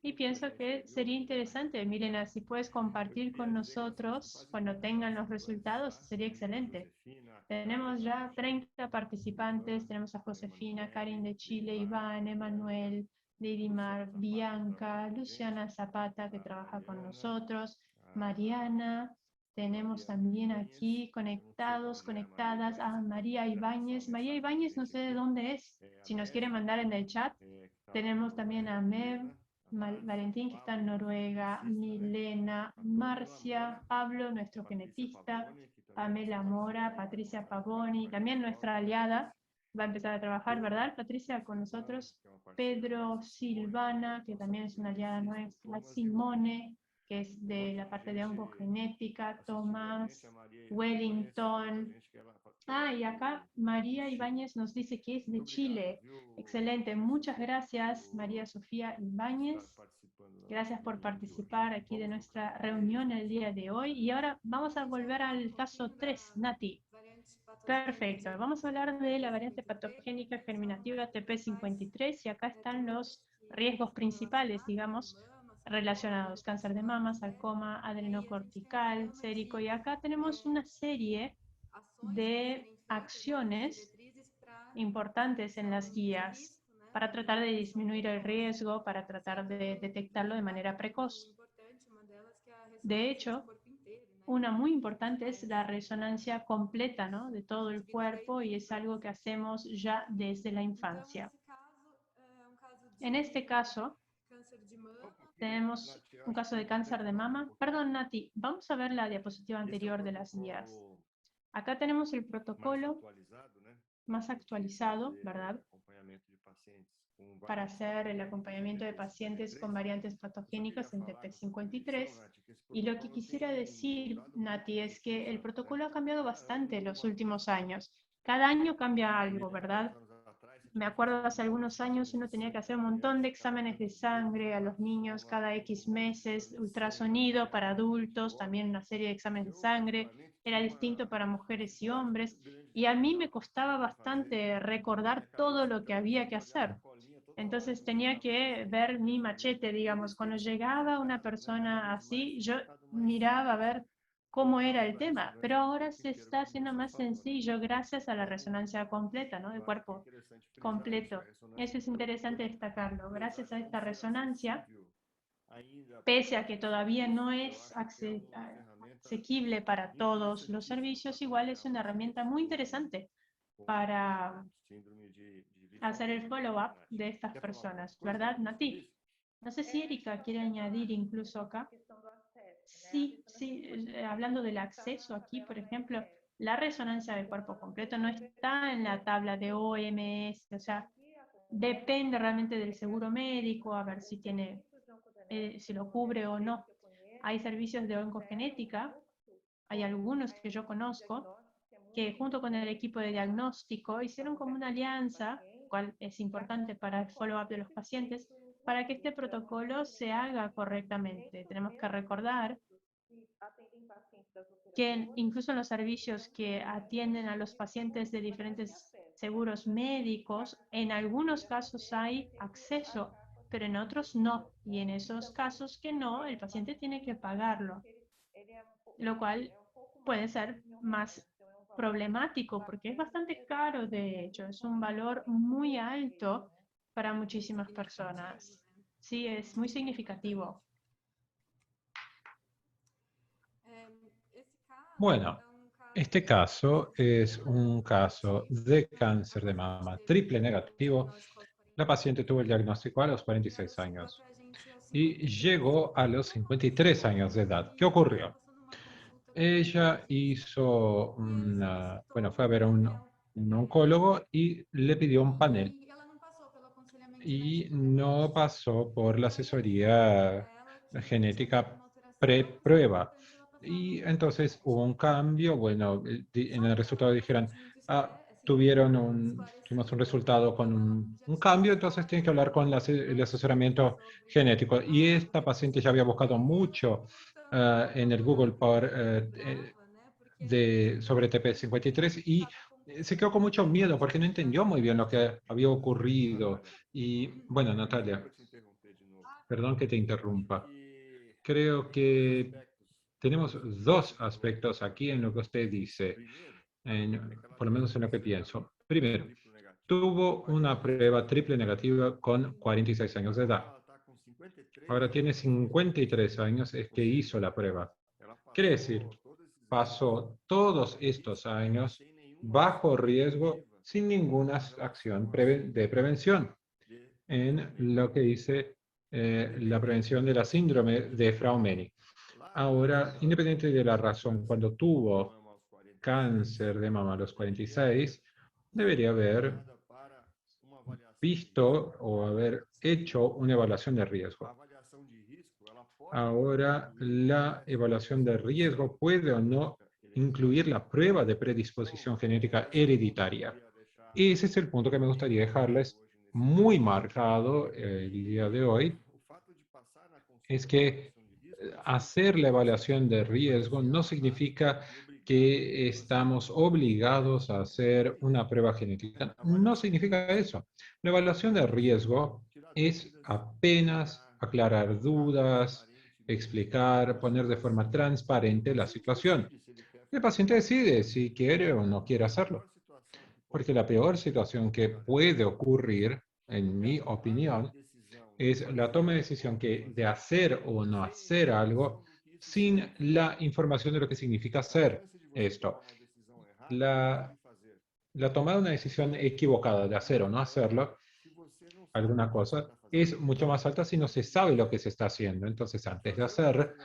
Speaker 5: Y pienso que sería interesante, Milena, si puedes compartir con nosotros cuando tengan los resultados, sería excelente. Tenemos ya 30 participantes, tenemos a Josefina, Karin de Chile, Iván, Emanuel, Didimar, Bianca, Luciana Zapata, que trabaja con nosotros, Mariana. Tenemos también aquí conectados, conectadas a María Ibáñez. María Ibáñez no sé de dónde es, si nos quiere mandar en el chat. Tenemos también a Mev, Valentín, que está en Noruega, Milena, Marcia, Pablo, nuestro genetista, Pamela Mora, Patricia Pavoni, también nuestra aliada, va a empezar a trabajar, ¿verdad, Patricia, con nosotros? Pedro Silvana, que también es una aliada nuestra, Simone, que es de la parte de oncogenética, Tomás, Wellington. Y acá María Ibáñez nos dice que es de Chile. Excelente, muchas gracias María Sofía Ibáñez. Gracias por participar aquí de nuestra reunión el día de hoy. Y ahora vamos a volver al caso 3, Nati. Perfecto, vamos a hablar de la variante patogénica germinativa TP53 y acá están los riesgos principales, digamos, relacionados: cáncer de mama, sarcoma, adrenocortical, sérico, y acá tenemos una serie de acciones importantes en las guías para tratar de disminuir el riesgo, para tratar de detectarlo de manera precoz. De hecho, una muy importante es la resonancia completa, ¿no?, de todo el cuerpo, y es algo que hacemos ya desde la infancia. En este caso, tenemos un caso de cáncer de mama. Perdón, Nati, vamos a ver la diapositiva anterior de las guías. Acá tenemos el protocolo más actualizado, ¿verdad?, para hacer el acompañamiento de pacientes con variantes patogénicas en TP53. Y lo que quisiera decir, Nati, es que el protocolo ha cambiado bastante en los últimos años. Cada año cambia algo, ¿verdad? Me acuerdo hace algunos años uno tenía que hacer un montón de exámenes de sangre a los niños cada X meses, ultrasonido para adultos, también una serie de exámenes de sangre, era distinto para mujeres y hombres, y a mí me costaba bastante recordar todo lo que había que hacer. Entonces tenía que ver mi machete, digamos. Cuando llegaba una persona así, yo miraba a ver cómo era el tema, pero ahora se está haciendo más sencillo gracias a la resonancia completa, ¿no?, del cuerpo completo. Eso es interesante destacarlo. Gracias a esta resonancia, pese a que todavía no es asequible para todos los servicios, igual es una herramienta muy interesante para hacer el follow-up de estas personas, ¿verdad, Nati? No sé si Erika quiere añadir incluso acá. Sí, hablando del acceso aquí, por ejemplo, la resonancia del cuerpo completo no está en la tabla de OMS, o sea, depende realmente del seguro médico, a ver si tiene, si lo cubre o no. Hay servicios de oncogenética, hay algunos que yo conozco, que junto con el equipo de diagnóstico hicieron como una alianza, cual es importante para el follow-up de los pacientes, para que este protocolo se haga correctamente. Tenemos que recordar que incluso en los servicios que atienden a los pacientes de diferentes seguros médicos, en algunos casos hay acceso, pero en otros no. Y en esos casos que no, el paciente tiene que pagarlo, lo cual puede ser más problemático porque es bastante caro, de hecho, es un valor muy alto para muchísimas personas. Sí, es muy significativo.
Speaker 1: Bueno, este caso es un caso de cáncer de mama triple negativo. La paciente tuvo el diagnóstico a los 46 años y llegó a los 53 años de edad. ¿Qué ocurrió? Ella hizo bueno, fue a ver a un oncólogo y le pidió un panel y no pasó por la asesoría genética pre-prueba. Y entonces hubo un cambio, bueno, en el resultado dijeron, tuvimos un resultado con un cambio, entonces tienen que hablar con el asesoramiento genético. Y esta paciente ya había buscado mucho en el Google sobre TP53 y se quedó con mucho miedo porque no entendió muy bien lo que había ocurrido. Y bueno, Natalia, perdón que te interrumpa. Creo que tenemos dos aspectos aquí en lo que usted dice, por lo menos en lo que pienso. Primero, tuvo una prueba triple negativa con 46 años de edad. Ahora tiene 53 años, es que hizo la prueba. Quiere decir, pasó todos estos años bajo riesgo sin ninguna acción de prevención en lo que dice la prevención de la síndrome de Frauenfeld. Ahora, independiente de la razón, cuando tuvo cáncer de mama a los 46, debería haber visto o haber hecho una evaluación de riesgo. Ahora, la evaluación de riesgo puede o no incluir la prueba de predisposición genética hereditaria. Ese es el punto que me gustaría dejarles muy marcado el día de hoy, es que hacer la evaluación de riesgo no significa que estamos obligados a hacer una prueba genética. No significa eso. La evaluación de riesgo es apenas aclarar dudas, explicar, poner de forma transparente la situación. El paciente decide si quiere o no quiere hacerlo. Porque la peor situación que puede ocurrir, en mi opinión, es la toma de decisión de hacer o no hacer algo sin la información de lo que significa hacer esto. La toma de una decisión equivocada de hacer o no hacerlo, alguna cosa, es mucho más alta si no se sabe lo que se está haciendo. Entonces, antes de hacer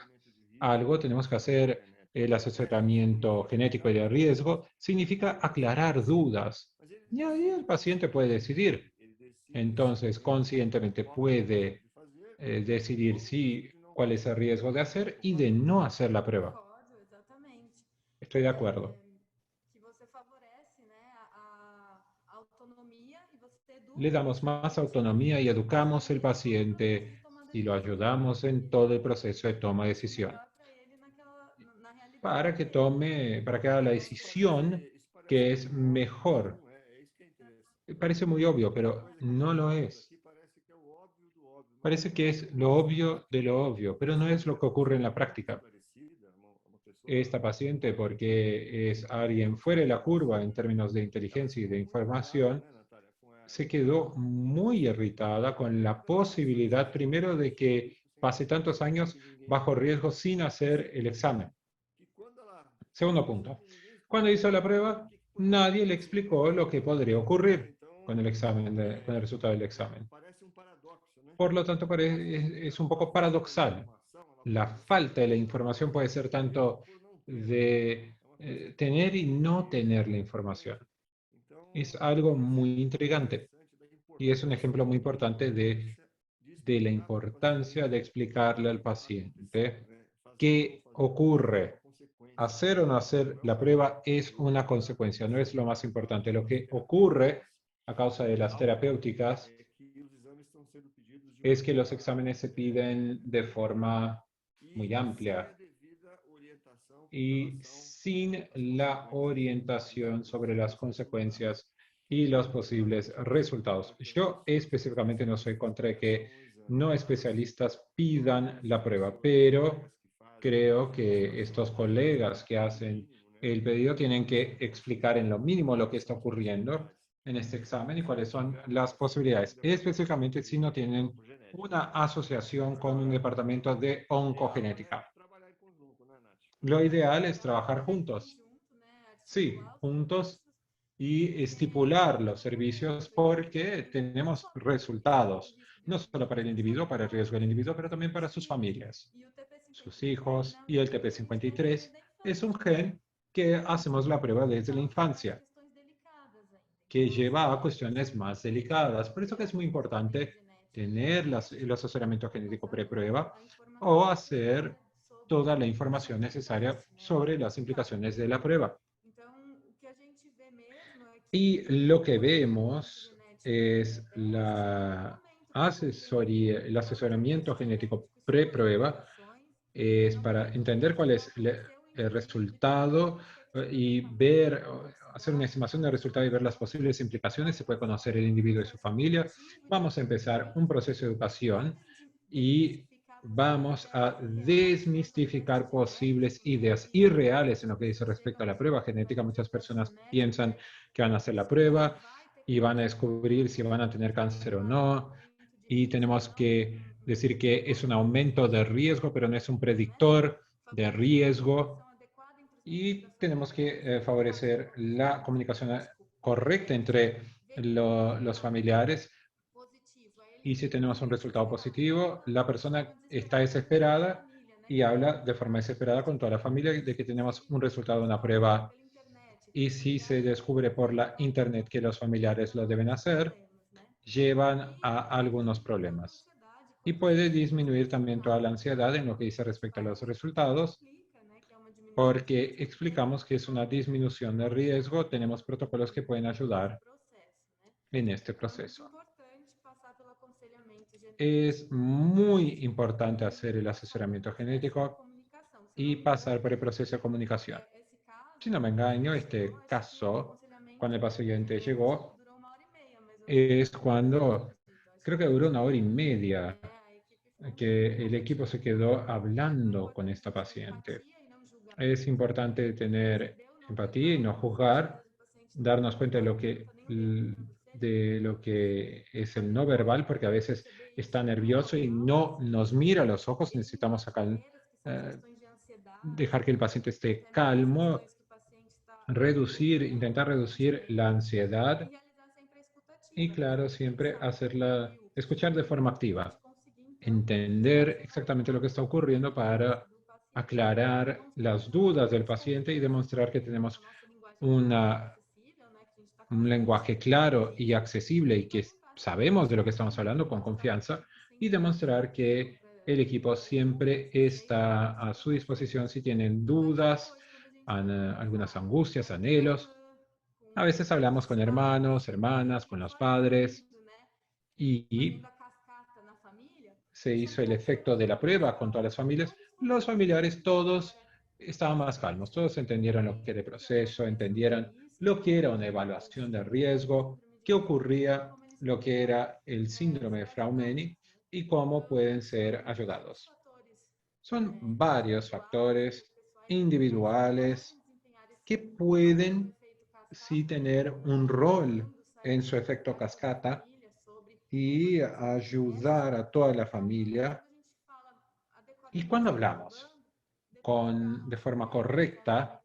Speaker 1: algo, tenemos que hacer el asesoramiento genético y de riesgo. Significa aclarar dudas. Y ahí el paciente puede decidir. Entonces, conscientemente puede decidir cuál es el riesgo de hacer y de no hacer la prueba. Estoy de acuerdo. Le damos más autonomía y educamos al paciente y lo ayudamos en todo el proceso de toma de decisión. Para que haga la decisión que es mejor. Parece muy obvio, pero no lo es. Parece que es lo obvio de lo obvio, pero no es lo que ocurre en la práctica. Esta paciente, porque es alguien fuera de la curva en términos de inteligencia y de información, se quedó muy irritada con la posibilidad, primero, de que pase tantos años bajo riesgo sin hacer el examen. Segundo punto. Cuando hizo la prueba, nadie le explicó lo que podría ocurrir con el examen, con el resultado del examen. Por lo tanto, es un poco paradoxal. La falta de la información puede ser tanto de tener y no tener la información. Es algo muy intrigante y es un ejemplo muy importante de la importancia de explicarle al paciente qué ocurre. Hacer o no hacer la prueba es una consecuencia, no es lo más importante. Lo que ocurre a causa de las terapéuticas es que los exámenes se piden de forma muy amplia y sin la orientación sobre las consecuencias y los posibles resultados. Yo específicamente no soy contra que no especialistas pidan la prueba, pero creo que estos colegas que hacen el pedido tienen que explicar en lo mínimo lo que está ocurriendo en este examen y cuáles son las posibilidades, específicamente si no tienen una asociación con un departamento de oncogenética. Lo ideal es trabajar juntos. Sí, juntos y estipular los servicios porque tenemos resultados, no solo para el individuo, para el riesgo del individuo, pero también para sus familias, sus hijos. Y el TP53 es un gen que hacemos la prueba desde la infancia, que lleva a cuestiones más delicadas. Por eso que es muy importante tener el asesoramiento genético preprueba o hacer toda la información necesaria sobre las implicaciones de la prueba. Y lo que vemos es la asesoría, el asesoramiento genético preprueba es para entender cuál es el resultado y ver, hacer una estimación del resultado y ver las posibles implicaciones. Se puede conocer el individuo y su familia. Vamos a empezar un proceso de educación y vamos a desmistificar posibles ideas irreales en lo que dice respecto a la prueba genética. Muchas personas piensan que van a hacer la prueba y van a descubrir si van a tener cáncer o no. Y tenemos que decir que es un aumento de riesgo, pero no es un predictor de riesgo. Y tenemos que favorecer la comunicación correcta entre los familiares. Y si tenemos un resultado positivo, la persona está desesperada y habla de forma desesperada con toda la familia de que tenemos un resultado de una prueba. Y si se descubre por la internet que los familiares lo deben hacer, llevan a algunos problemas. Y puede disminuir también toda la ansiedad en lo que dice respecto a los resultados, porque explicamos que es una disminución de riesgo. Tenemos protocolos que pueden ayudar en este proceso. Es muy importante hacer el asesoramiento genético y pasar por el proceso de comunicación. Si no me engaño, este caso, cuando el paciente llegó, es cuando creo que duró 1 hora y media que el equipo se quedó hablando con esta paciente. Es importante tener empatía y no juzgar, darnos cuenta de lo que es el no verbal, porque a veces está nervioso y no nos mira a los ojos. Necesitamos dejar que el paciente esté calmo, intentar reducir la ansiedad y, claro, siempre escuchar de forma activa, entender exactamente lo que está ocurriendo para aclarar las dudas del paciente y demostrar que tenemos un lenguaje claro y accesible y que sabemos de lo que estamos hablando con confianza y demostrar que el equipo siempre está a su disposición si tienen dudas, algunas angustias, anhelos. A veces hablamos con hermanos, hermanas, con los padres y se hizo el efecto de la prueba con todas las familias. Los familiares todos estaban más calmos, todos entendieron lo que era el proceso, entendieron lo que era una evaluación de riesgo, qué ocurría, lo que era el síndrome de Frauenmini y cómo pueden ser ayudados. Son varios factores individuales que pueden sí tener un rol en su efecto cascata y ayudar a toda la familia. Y cuando hablamos de forma correcta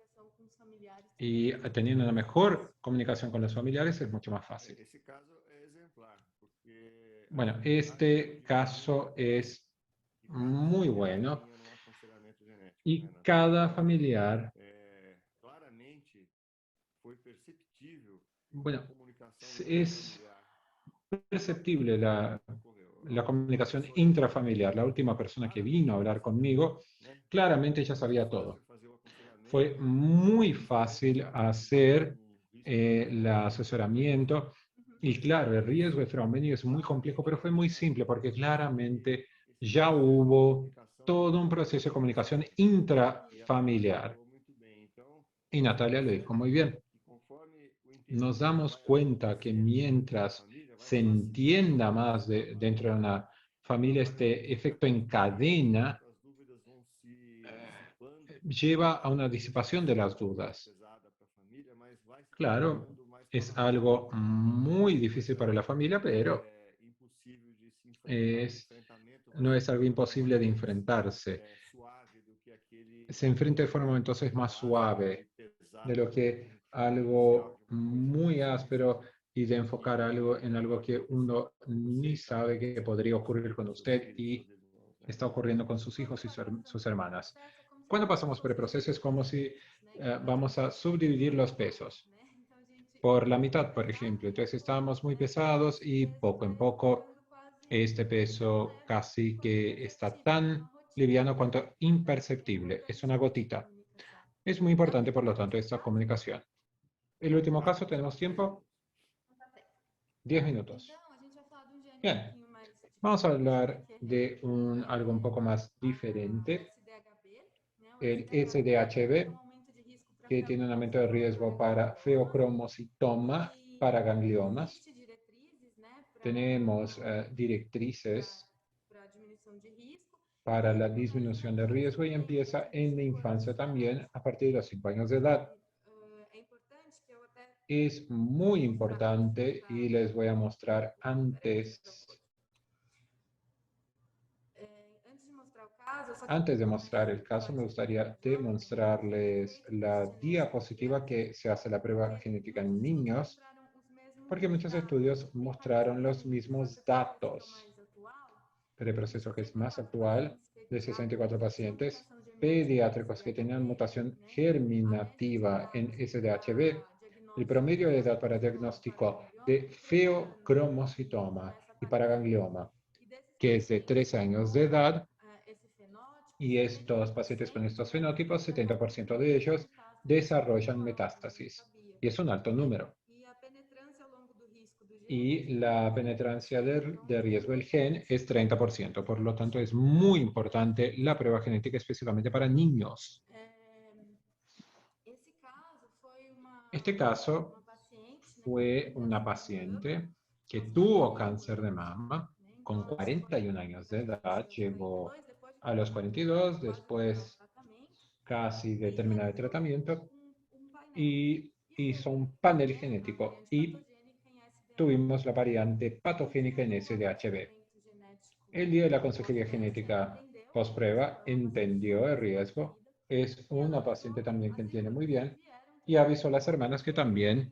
Speaker 1: y teniendo una mejor comunicación con los familiares, es mucho más fácil. Bueno, este caso es muy bueno y cada familiar, bueno, es perceptible la comunicación intrafamiliar. La última persona que vino a hablar conmigo, claramente ya sabía todo. Fue muy fácil hacer el asesoramiento y claro, el riesgo de Frauenmini es muy complejo, pero fue muy simple porque claramente ya hubo todo un proceso de comunicación intrafamiliar. Y Natalia lo dijo muy bien. nos damos cuenta que mientras se entienda más dentro de una familia, este efecto en cadena lleva a una disipación de las dudas. Claro, es algo muy difícil para la familia, pero no es algo imposible de enfrentarse. Se enfrenta de forma entonces más suave de lo que algo muy áspero y de enfocar algo en algo que uno ni sabe que podría ocurrir con usted y está ocurriendo con sus hijos y sus hermanas. Cuando pasamos por el proceso es como si vamos a subdividir los pesos por la mitad, por ejemplo. Entonces estábamos muy pesados y poco en poco este peso casi que está tan liviano cuanto imperceptible. Es una gotita. Es muy importante, por lo tanto, esta comunicación. El último caso, ¿tenemos tiempo? 10 minutos. Bien. Vamos a hablar de algo un poco más diferente. El SDHB, que tiene un aumento de riesgo para feocromocitoma, para gangliomas. Tenemos directrices para la disminución de riesgo y empieza en la infancia también a partir de los 5 años de edad. Es muy importante y les voy a mostrar antes de mostrar el caso, me gustaría demostrarles la diapositiva que se hace la prueba genética en niños, porque muchos estudios mostraron los mismos datos. Pero el proceso que es más actual, de 64 pacientes pediátricos que tenían mutación germinativa en SDHB, el promedio de edad para diagnóstico de feocromocitoma y para ganglioma, que es de 3 años de edad, y estos pacientes con estos fenotipos, 70% de ellos desarrollan metástasis. Y es un alto número. Y la penetrancia de riesgo del gen es 30%. Por lo tanto, es muy importante la prueba genética específicamente para niños. Este caso fue una paciente que tuvo cáncer de mama con 41 años de edad, llegó a los 42, después casi de terminar el tratamiento, y hizo un panel genético y tuvimos la variante patogénica en SDHB. El día de la consejería genética post-prueba entendió el riesgo, es una paciente también que entiende muy bien, y avisó a las hermanas que también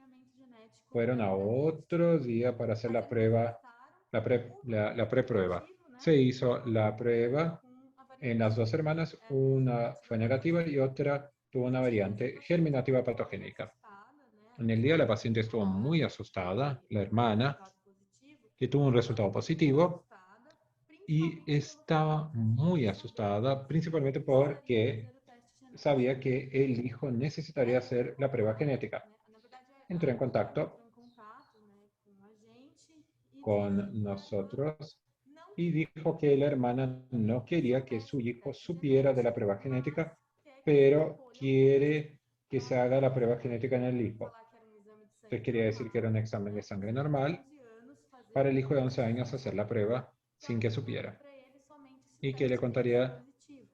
Speaker 1: fueron a otro día para hacer la prueba, la preprueba. Se hizo la prueba en las dos hermanas, una fue negativa y otra tuvo una variante germinativa patogénica. En el día la paciente estuvo muy asustada, la hermana, que tuvo un resultado positivo, y estaba muy asustada, principalmente porque sabía que el hijo necesitaría hacer la prueba genética. Entró en contacto con nosotros y dijo que la hermana no quería que su hijo supiera de la prueba genética, pero quiere que se haga la prueba genética en el hijo. Esto quería decir que era un examen de sangre normal para el hijo de 11 años hacer la prueba sin que supiera. Y que le contaría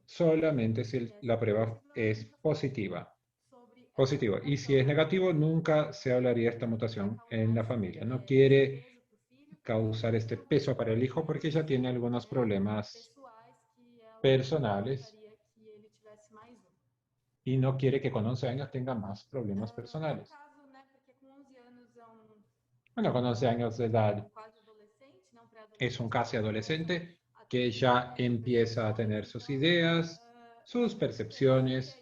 Speaker 1: solamente si la prueba es positiva. Positivo. Y si es negativo, nunca se hablaría de esta mutación en la familia. No quiere causar este peso para el hijo porque ya tiene algunos problemas personales y no quiere que con 11 años tenga más problemas personales. Bueno, con 11 años de edad es un casi adolescente que ya empieza a tener sus ideas, sus percepciones,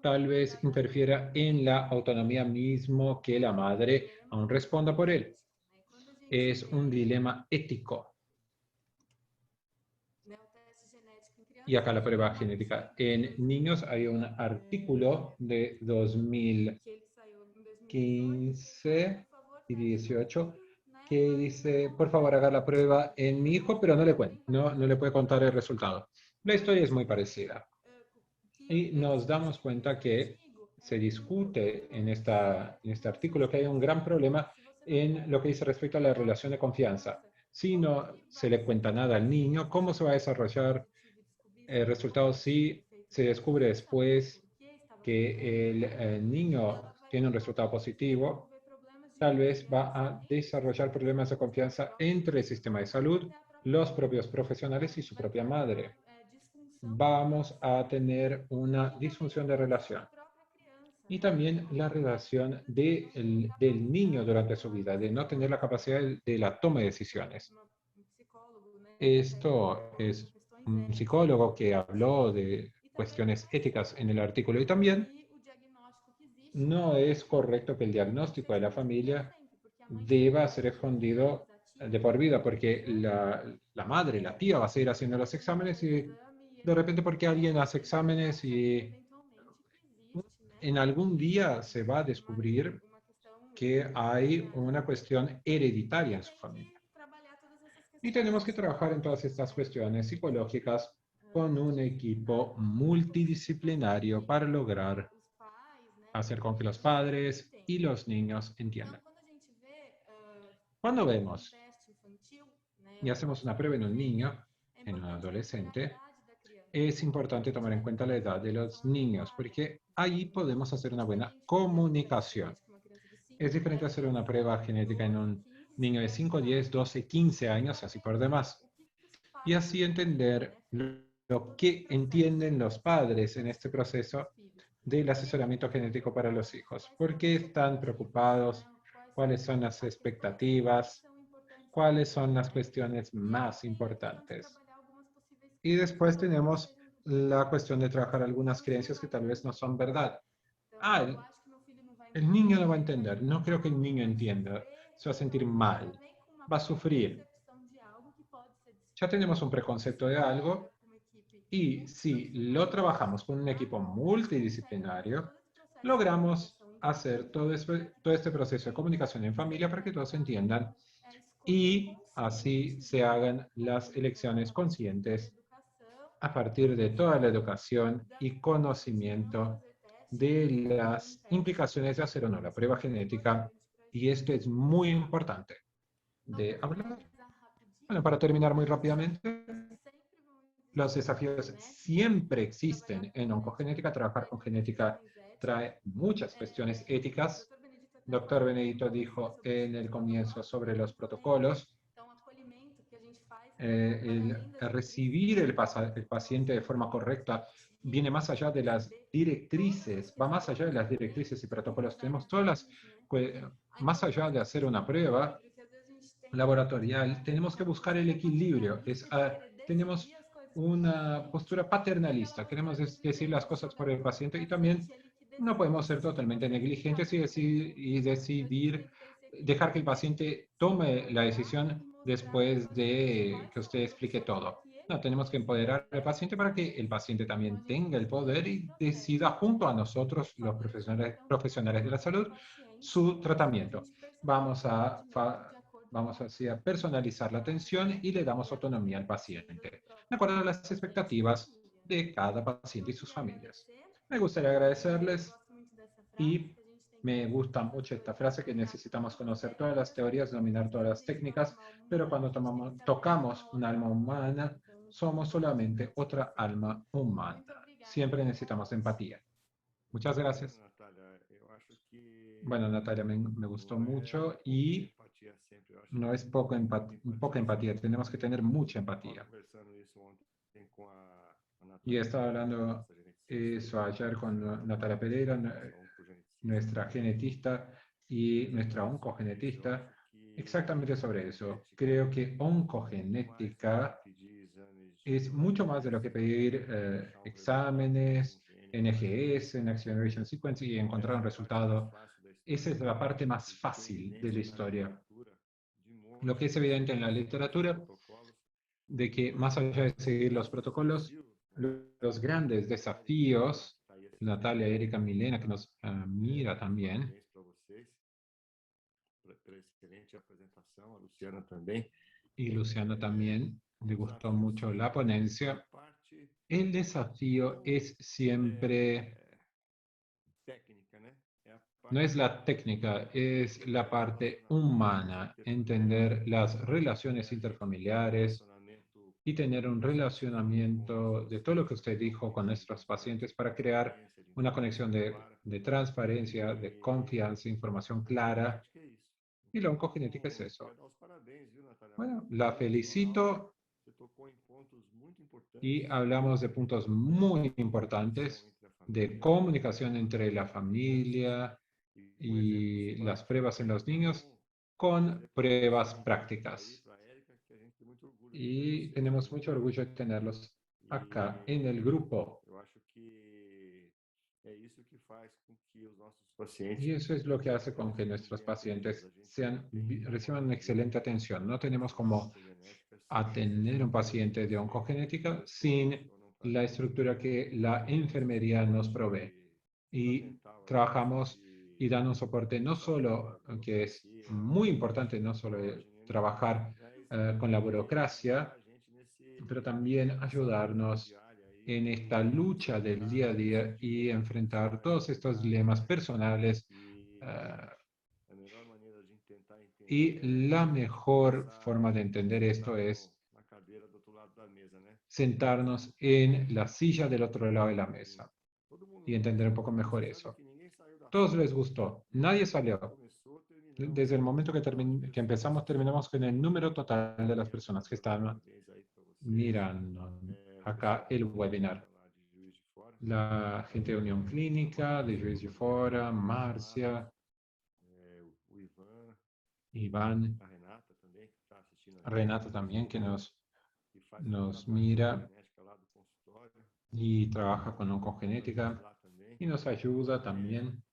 Speaker 1: tal vez interfiera en la autonomía mismo que la madre aún responda por él. Es un dilema ético. Y acá la prueba genética. En niños hay un artículo de 2015 y 18 que dice, por favor, haga la prueba en mi hijo, pero no le cuente, no le puede contar el resultado. La historia es muy parecida. Y nos damos cuenta que se discute en este artículo que hay un gran problema en lo que dice respecto a la relación de confianza. Si no se le cuenta nada al niño, ¿cómo se va a desarrollar el resultado si se descubre después que el niño tiene un resultado positivo? Tal vez va a desarrollar problemas de confianza entre el sistema de salud, los propios profesionales y su propia madre. Vamos a tener una disfunción de relación. Y también la relación del niño durante su vida, de no tener la capacidad de la toma de decisiones. Esto es un psicólogo que habló de cuestiones éticas en el artículo. Y también no es correcto que el diagnóstico de la familia deba ser escondido de por vida, porque la madre, la tía va a seguir haciendo los exámenes y de repente porque alguien hace exámenes y en algún día se va a descubrir que hay una cuestión hereditaria en su familia. Y tenemos que trabajar en todas estas cuestiones psicológicas con un equipo multidisciplinario para lograr hacer con que los padres y los niños entiendan. Cuando vemos y hacemos una prueba en un niño, en un adolescente, es importante tomar en cuenta la edad de los niños, porque ahí podemos hacer una buena comunicación. Es diferente hacer una prueba genética en un niño de 5, 10, 12, 15 años, así por demás. Y así entender lo que entienden los padres en este proceso del asesoramiento genético para los hijos. ¿Por qué están preocupados? ¿Cuáles son las expectativas? ¿Cuáles son las cuestiones más importantes? Y después tenemos la cuestión de trabajar algunas creencias que tal vez no son verdad. El niño no va a entender. No creo que el niño entienda. Se va a sentir mal. Va a sufrir. Ya tenemos un preconcepto de algo y si lo trabajamos con un equipo multidisciplinario, logramos hacer todo este proceso de comunicación en familia para que todos entiendan y así se hagan las elecciones conscientes a partir de toda la educación y conocimiento de las implicaciones de hacer o no la prueba genética. Y esto es muy importante de hablar. Bueno, para terminar muy rápidamente, los desafíos siempre existen en oncogenética. Trabajar con genética trae muchas cuestiones éticas. Doctor Benedito dijo en el comienzo sobre los protocolos. El recibir el paciente de forma correcta viene más allá de las directrices, va más allá de las directrices y protocolos. Tenemos todas las, más allá de hacer una prueba laboratorial, tenemos que buscar el equilibrio. Tenemos una postura paternalista, queremos decir las cosas por el paciente y también no podemos ser totalmente negligentes y decidir, dejar que el paciente tome la decisión después de que usted explique todo. No, tenemos que empoderar al paciente para que el paciente también tenga el poder y decida junto a nosotros, los profesionales de la salud, su tratamiento. Vamos así a personalizar la atención y le damos autonomía al paciente, de acuerdo a las expectativas de cada paciente y sus familias. Me gustaría agradecerles y me gusta mucho esta frase que necesitamos conocer todas las teorías, dominar todas las técnicas, pero cuando tocamos un alma humana, somos solamente otra alma humana. Siempre necesitamos empatía. Muchas gracias. Bueno, Natalia, me gustó mucho y no es poca empatía, tenemos que tener mucha empatía. Y estaba hablando eso ayer con Natalia Pereira, nuestra genetista y nuestra oncogenetista, exactamente sobre eso. Creo que oncogenética es mucho más de lo que pedir exámenes, NGS, Next Generation Sequencing y encontrar un resultado. Esa es la parte más fácil de la historia. Lo que es evidente en la literatura, de que más allá de seguir los protocolos, los grandes desafíos, Natalia, Erika, Milena, que nos mira también, y Luciana también, le gustó mucho la ponencia. El desafío es siempre No es la técnica, es la parte humana, entender las relaciones interfamiliares y tener un relacionamiento de todo lo que usted dijo con nuestros pacientes para crear una conexión de transparencia, de confianza, información clara. Y la oncogenética es eso. Bueno, la felicito y hablamos de puntos muy importantes de comunicación entre la familia y las pruebas en los niños con pruebas prácticas. Y tenemos mucho orgullo de tenerlos acá en el grupo. Y eso es lo que hace con que nuestros pacientes reciban una excelente atención. No tenemos como atender a un paciente de oncogenética sin la estructura que la enfermería nos provee. Y trabajamos y dan un soporte no solo, que es muy importante, no solo trabajar con la burocracia, pero también ayudarnos en esta lucha del día a día y enfrentar todos estos dilemas personales. Y la mejor forma de entender esto es sentarnos en la silla del otro lado de la mesa y entender un poco mejor eso. Todos les gustó, nadie salió. Desde el momento que empezamos, terminamos con el número total de las personas que estaban mirando acá el webinar. La gente de Unión Clínica, de Juiz de Fora, Marcia, Iván, Renata también, que nos mira y trabaja con oncogenética y nos ayuda también.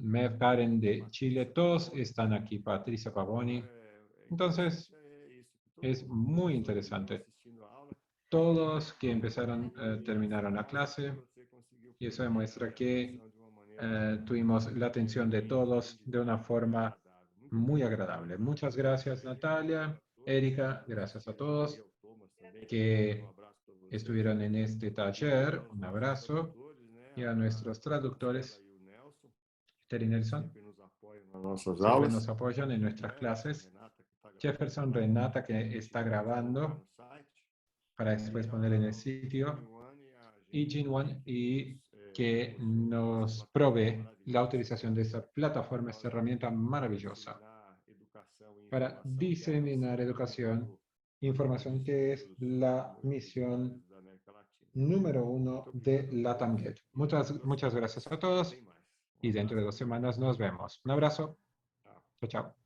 Speaker 1: Mev Karen de Chile, todos están aquí, Patricia Pavoni. Entonces, es muy interesante. Todos que empezaron, terminaron la clase y eso demuestra que tuvimos la atención de todos de una forma muy agradable. Muchas gracias, Natalia, Erika, gracias a todos que estuvieron en este taller. Un abrazo. Y a nuestros traductores, Terry Nelson, siempre nos apoyan en nuestras clases. Jefferson, Renata, que está grabando para después poner en el sitio. Y Jinwan, y que nos provee la utilización de esta plataforma, esta herramienta maravillosa para diseminar educación, información, que es la misión número 1 de LATAMGate. Muchas gracias a todos y dentro de 2 semanas nos vemos. Un abrazo. Chao, chao.